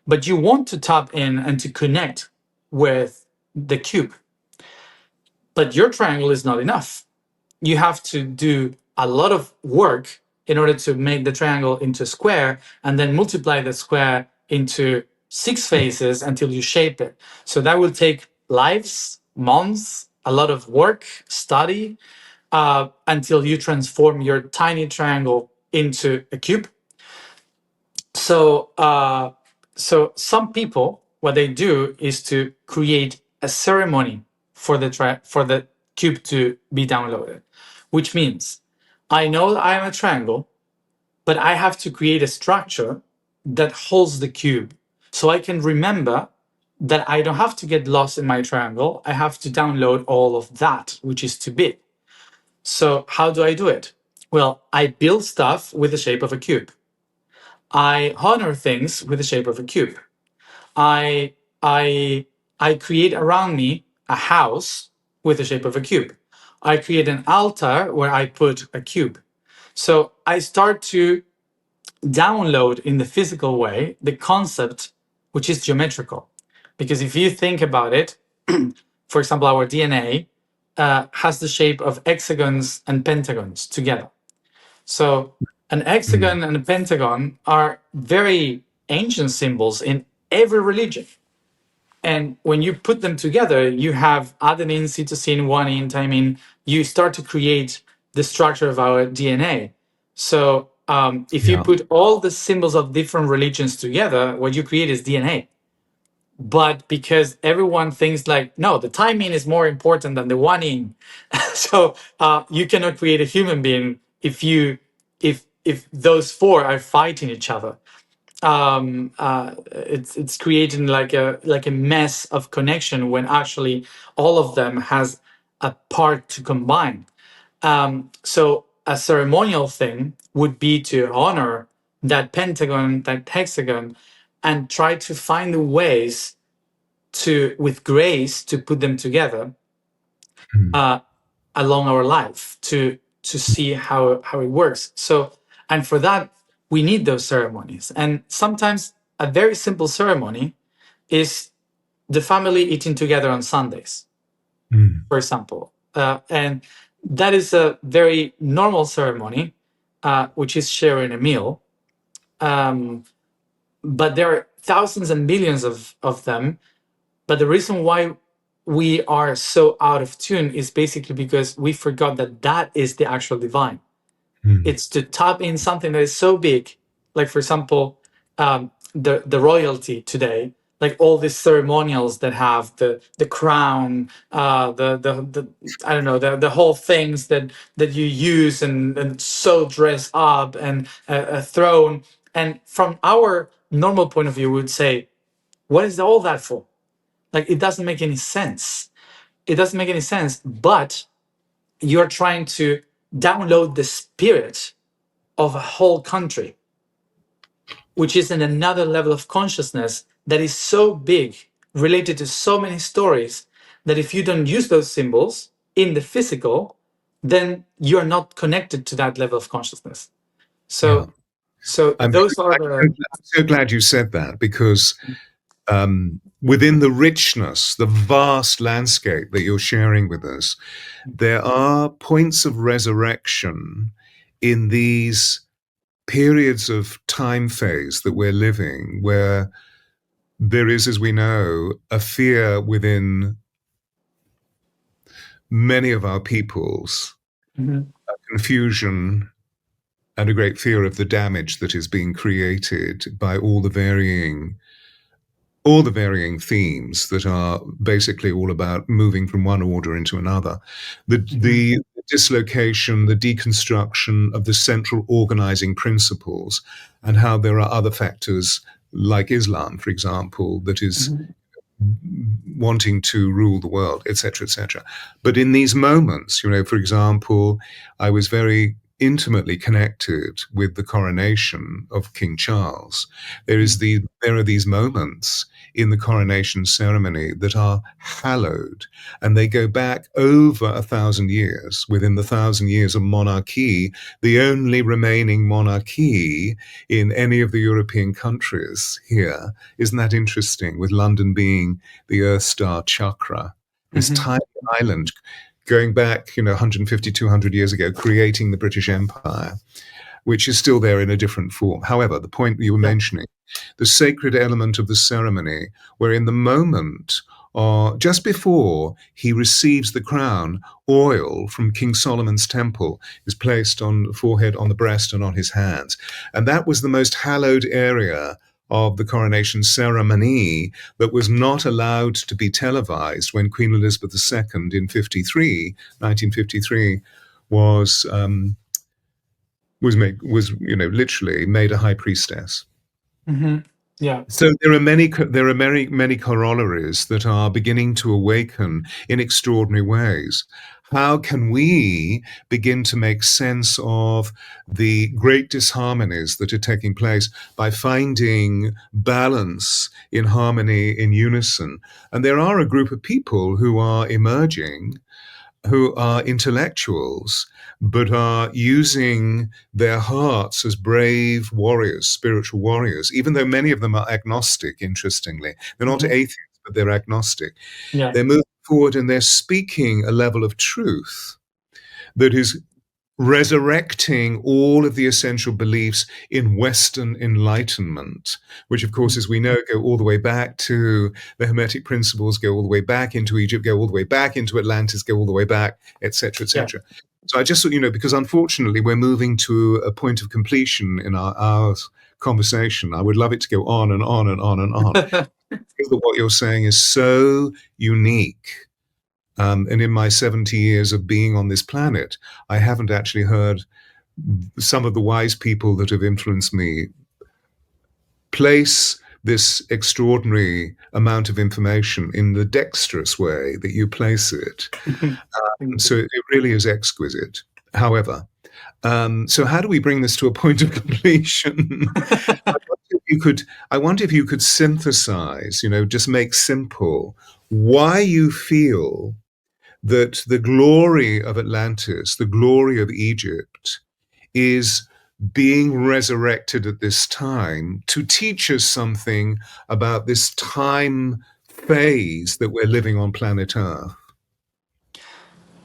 But you want to tap in and to connect with the cube. But your triangle is not enough. You have to do a lot of work in order to make the triangle into a square and then multiply the square into 6 faces until you shape it. So that will take lives, months, a lot of work, study, until you transform your tiny triangle into a cube. So some people, what they do is to create a ceremony for the cube to be downloaded, which means I know that I am a triangle, but I have to create a structure that holds the cube, so I can remember that I don't have to get lost in my triangle. I have to download all of that, which is too big. So how do I do it? Well, I build stuff with the shape of a cube. I honor things with the shape of a cube. I I I create around me a house with the shape of a cube. I create an altar where I put a cube. So I start to download in the physical way the concept which is geometrical. Because if you think about it, for example, our DNA has the shape of hexagons and pentagons together. So an hexagon and a pentagon are very ancient symbols in every religion. And when you put them together, you have adenine, cytosine, guanine, thymine. You start to create the structure of our DNA. So if you Yeah. put all the symbols of different religions together, what you create is DNA. But because everyone thinks like, no, the thymine is more important than the guanine, so you cannot create a human being if those four are fighting each other. It's creating like a mess of connection when actually all of them has a part to combine. So a ceremonial thing would be to honor that pentagon, that hexagon, and try to find the ways to, with grace, to put them together along our life to see how it works. So, and for that we need those ceremonies. And sometimes a very simple ceremony is the family eating together on Sundays, for example, and that is a very normal ceremony, which is sharing a meal. But there are thousands and millions of them. But the reason why we are so out of tune is basically because we forgot that that is the actual divine. It's to tap in something that is so big, like for example, the royalty today, like all these ceremonials that have the crown, the I don't know, the whole things that you use and so dress up, and a throne. And from our normal point of view, we would say, what is all that for? Like, it doesn't make any sense. It doesn't make any sense. But you're trying to download the spirit of a whole country, which is in another level of consciousness that is so big, related to so many stories, that if you don't use those symbols in the physical, then you're not connected to that level of consciousness. Yeah. So so I'm, those are I'm the so glad you said that because within the richness, the vast landscape that you're sharing with us, there are points of resurrection in these periods of time phase that we're living where there is, as we know, a fear within many of our peoples, Mhm. a confusion and a great fear of the damage that is being created by all the varying themes that are basically all about moving from one order into another. Mhm. The dislocation, the deconstruction of the central organizing principles, and how there are other factors like Islam, for example, that is Mhm. wanting to rule the world, etc., etc. But in these moments, for example, I was very intimately connected with the coronation of King Charles. There are these moments in the coronation ceremony that are hallowed, and they go back over 1,000 years. Within the 1,000 years of monarchy, the only remaining monarchy in any of the European countries here. Isn't that interesting? With London being the Earth star chakra, this Mhm. tiny island going back, 150, 200 years ago, creating the British Empire, which is still there in a different form. However, the point you were Yeah. mentioning, the sacred element of the ceremony, where in the moment, just before he receives the crown, oil from King Solomon's temple is placed on the forehead, on the breast, and on his hands. And that was the most hallowed area of the coronation ceremony that was not allowed to be televised when Queen Elizabeth II in 1953, was literally made a high priestess. Mhm. Yeah. So there are many corollaries that are beginning to awaken in extraordinary ways. How can we begin to make sense of the great disharmonies that are taking place by finding balance in harmony, in unison? And there are a group of people who are emerging, who are intellectuals, but are using their hearts as brave warriors, spiritual warriors, even though many of them are agnostic, interestingly. They're not Mhm. atheists, but they're agnostic. Yeah. They're moving forward and they're speaking a level of truth that is resurrecting all of the essential beliefs in Western enlightenment, which, of course, Mhm. as we know, go all the way back to the Hermetic principles, go all the way back into Egypt, go all the way back into Atlantis, go all the way back, etc., Yeah. etc. So I just thought, because unfortunately we're moving to a point of completion in our conversation. I would love it to go on and on and on and on. What you're saying is so unique. And in my 70 years of being on this planet, I haven't actually heard some of the wise people that have influenced me place this extraordinary amount of information in the dexterous way that you place it. Mhm. Thank So you. it really is exquisite. However, so how do we bring this to a point of completion? I wonder if you could, I wonder if you could synthesize, just make simple why you feel that the glory of Atlantis, the glory of Egypt, is being resurrected at this time to teach us something about this time phase that we're living on planet Earth.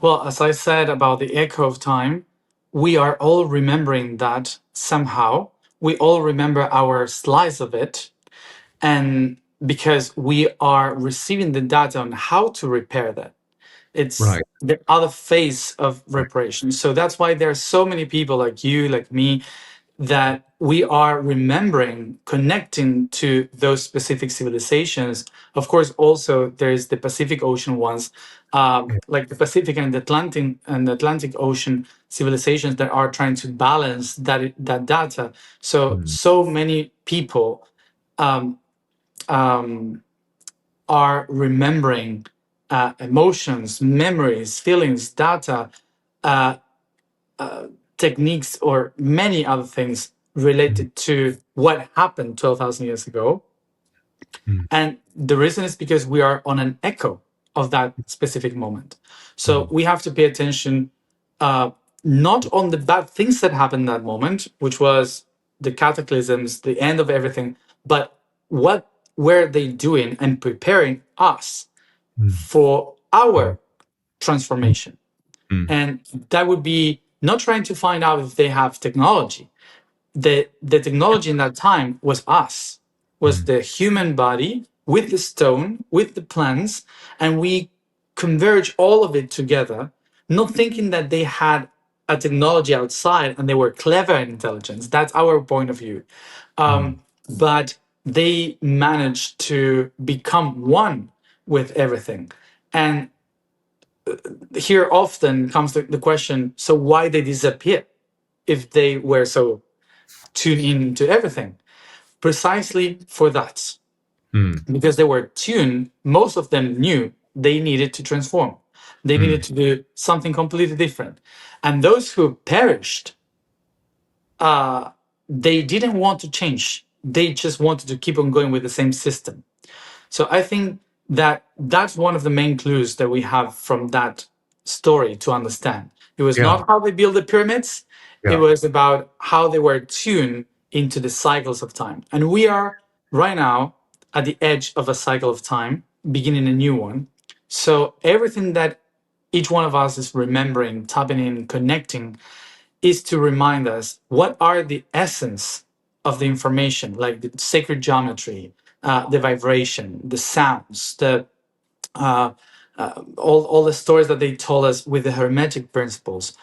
Well, as I said about the echo of time, we are all remembering that somehow. We all remember our slice of it. And because we are receiving the data on how to repair that, it's Right, the other phase of right. reparation. So that's why there are so many people like you, like me, that we are remembering, connecting to those specific civilizations. Of course, also there's the Pacific Ocean ones, Yeah. like the Pacific and the Atlantic Ocean civilizations that are trying to balance that data. So Mm, so many people um, um, are remembering emotions, memories, feelings, data, uh, techniques, or many other things mm, related to what happened 12,000 years ago. mm, And the reason is because we are on an echo of that specific moment. So mm, we have to pay attention. not on the bad things that happened in that moment, which was the cataclysms, the end of everything, but what were they doing and preparing us Mm, for mm, our mm, transformation. mm, And that would be not trying to find out if they have technology. The technology in that time was us, was mm, the human body with the stone, with the plants, and we converge all of it together, not thinking that they had a technology outside and they were clever and intelligent. That's our point of view. mm, But they managed to become one with everything. And here often comes the question, so why they disappear if they were so tuned into everything? Precisely for that, mm, because they were tuned, most of them knew they needed to transform. They needed mm. to do something completely different. And those who perished, they didn't want to change. They just wanted to keep on going with the same system. So I think that that's one of the main clues that we have from that story to understand. It was Yeah, not how they built the pyramids, it yeah, was about how they were tuned into the cycles of time. And we are right now at the edge of a cycle of time, beginning a new one. So everything that each one of us is remembering, tapping in, connecting, is to remind us what are the essence of the information, like the sacred geometry, the vibration, the sounds, the all the stories that they told us with the hermetic principles,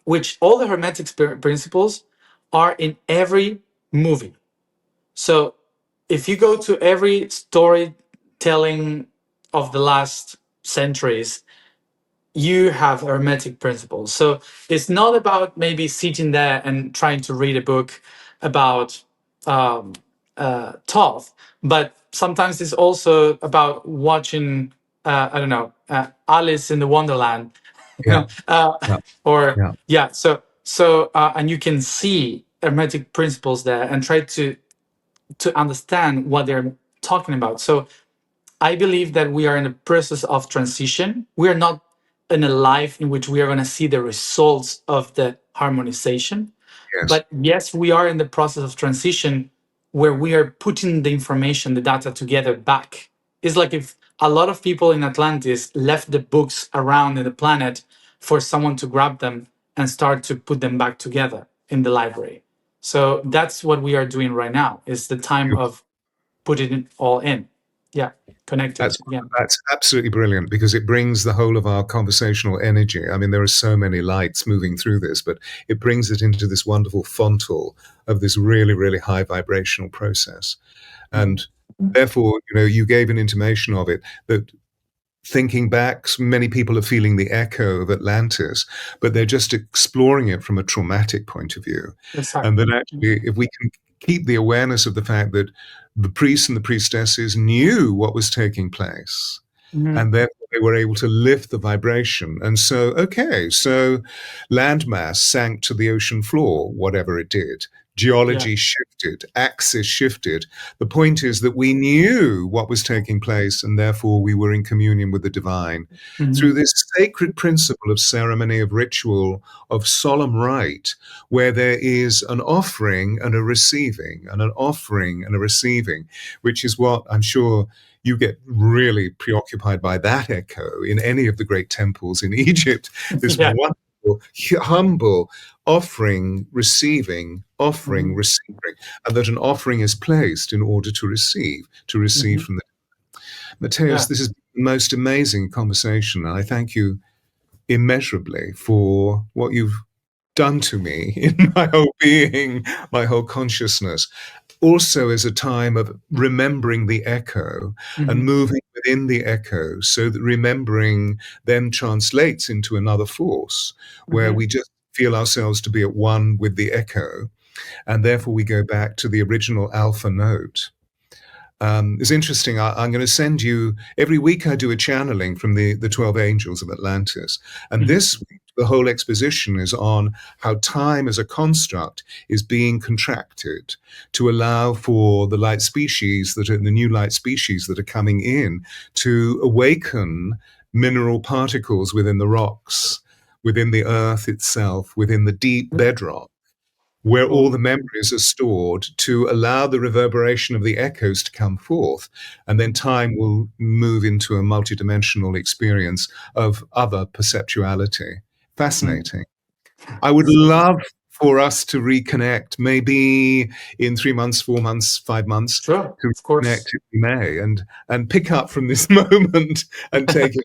which all the hermetic principles are in every movie. So if you go to every storytelling of the last centuries, you have hermetic principles. So it's not about maybe sitting there and trying to read a book about um, Thoth, but sometimes it's also about watching, I don't know, Alice in the Wonderland, you yeah, know, yeah, or yeah. yeah. And you can see hermetic principles there and try to understand what they're talking about. So I believe that we are in a process of transition. We are not in a life in which we are going to see the results of the harmonization. Yes, But yes, we are in the process of transition where we are putting the information, the data together back. It's like if a lot of people in Atlantis left the books around in the planet for someone to grab them and start to put them back together in the library. So that's what we are doing right now. It's the time of putting it all in. Yeah, connected That's again. that's absolutely brilliant because it brings the whole of our conversational energy. I mean, there are so many lights moving through this, but it brings it into this wonderful fontal of this really, really high vibrational process. Yeah. And therefore, you gave an intimation of it that thinking back, many people are feeling the echo of Atlantis, but they're just exploring it from a traumatic point of view. And Exactly. that actually, if we can keep the awareness of the fact that the priests and the priestesses knew what was taking place, Mhm. and therefore they were able to lift the vibration. And so, okay, so landmass sank to the ocean floor, whatever it did. Yeah. Geology shifted, axis shifted. The point is that we knew what was taking place, and therefore we were in communion with the divine through Mhm. this sacred principle of ceremony, of ritual, of solemn rite, where there is an offering and a receiving, and an offering and a receiving, which is what I'm sure you get really preoccupied by that echo in any of the great temples in Egypt. This Yeah. wonderful, humble offering, Mhm. receiving, and that an offering is placed in order to receive Mhm. from the Mateus. Yeah. This is the most amazing conversation, and I thank you immeasurably for what you've done to me in my whole being, my whole consciousness. Also, as a time of remembering the echo and Mhm. moving within the echo, so that remembering then translates into another force where Mhm. we just feel ourselves to be at one with the echo, and therefore we go back to the original alpha note. It's interesting. I'm going to send you every week. I do a channeling from the 12 angels of Atlantis, and Mhm. this week the whole exposition is on how time as a construct is being contracted to allow for the light species that are the new light species that are coming in to awaken mineral particles within the rocks, within the earth itself, within the deep bedrock, where all Cool. the memories are stored to allow the reverberation of the echoes to come forth. And then time will move into a multidimensional experience of other perceptuality. Mm. Fascinating. I would So love for us to reconnect, maybe in 3 months, 4 months, 5 months, sure, to of reconnect course. if we may, and pick up from this moment and take it.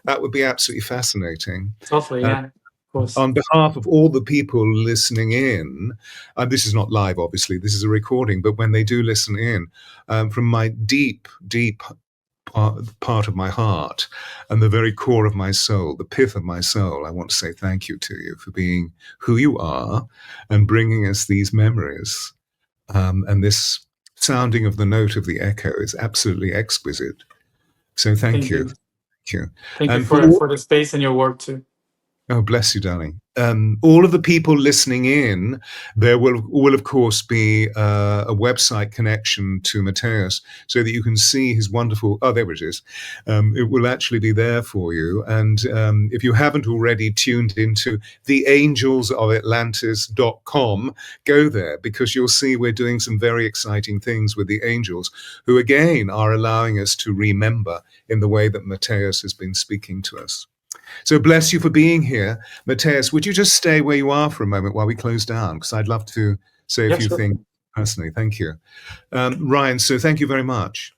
That would be absolutely fascinating. Totally, Uh, yeah, of course. on behalf of all the people listening in, this is not live, obviously, this is a recording, but when they do listen in, from my deep, deep part of my heart and the very core of my soul, the pith of my soul, I want to say thank you to you for being who you are and bringing us these memories. And this sounding of the note of the echo is absolutely exquisite. So thank Thank you. you. Thank you. Thank you And for all for the space in your work too. Oh, bless you, darling. All of the people listening in, there will of course be a website connection to Matthias, so that you can see his wonderful. Oh, there it is. It will actually be there for you. And if you haven't already tuned into theangelsofatlantis.com, go there, because you'll see we're doing some very exciting things with the angels, who again are allowing us to remember in the way that Matthias has been speaking to us. So bless you for being here. Matthias, would you just stay where you are for a moment while we close down? Because I'd love to say a Yeah, few sure. things personally. Thank you. Ryan, so thank you very much.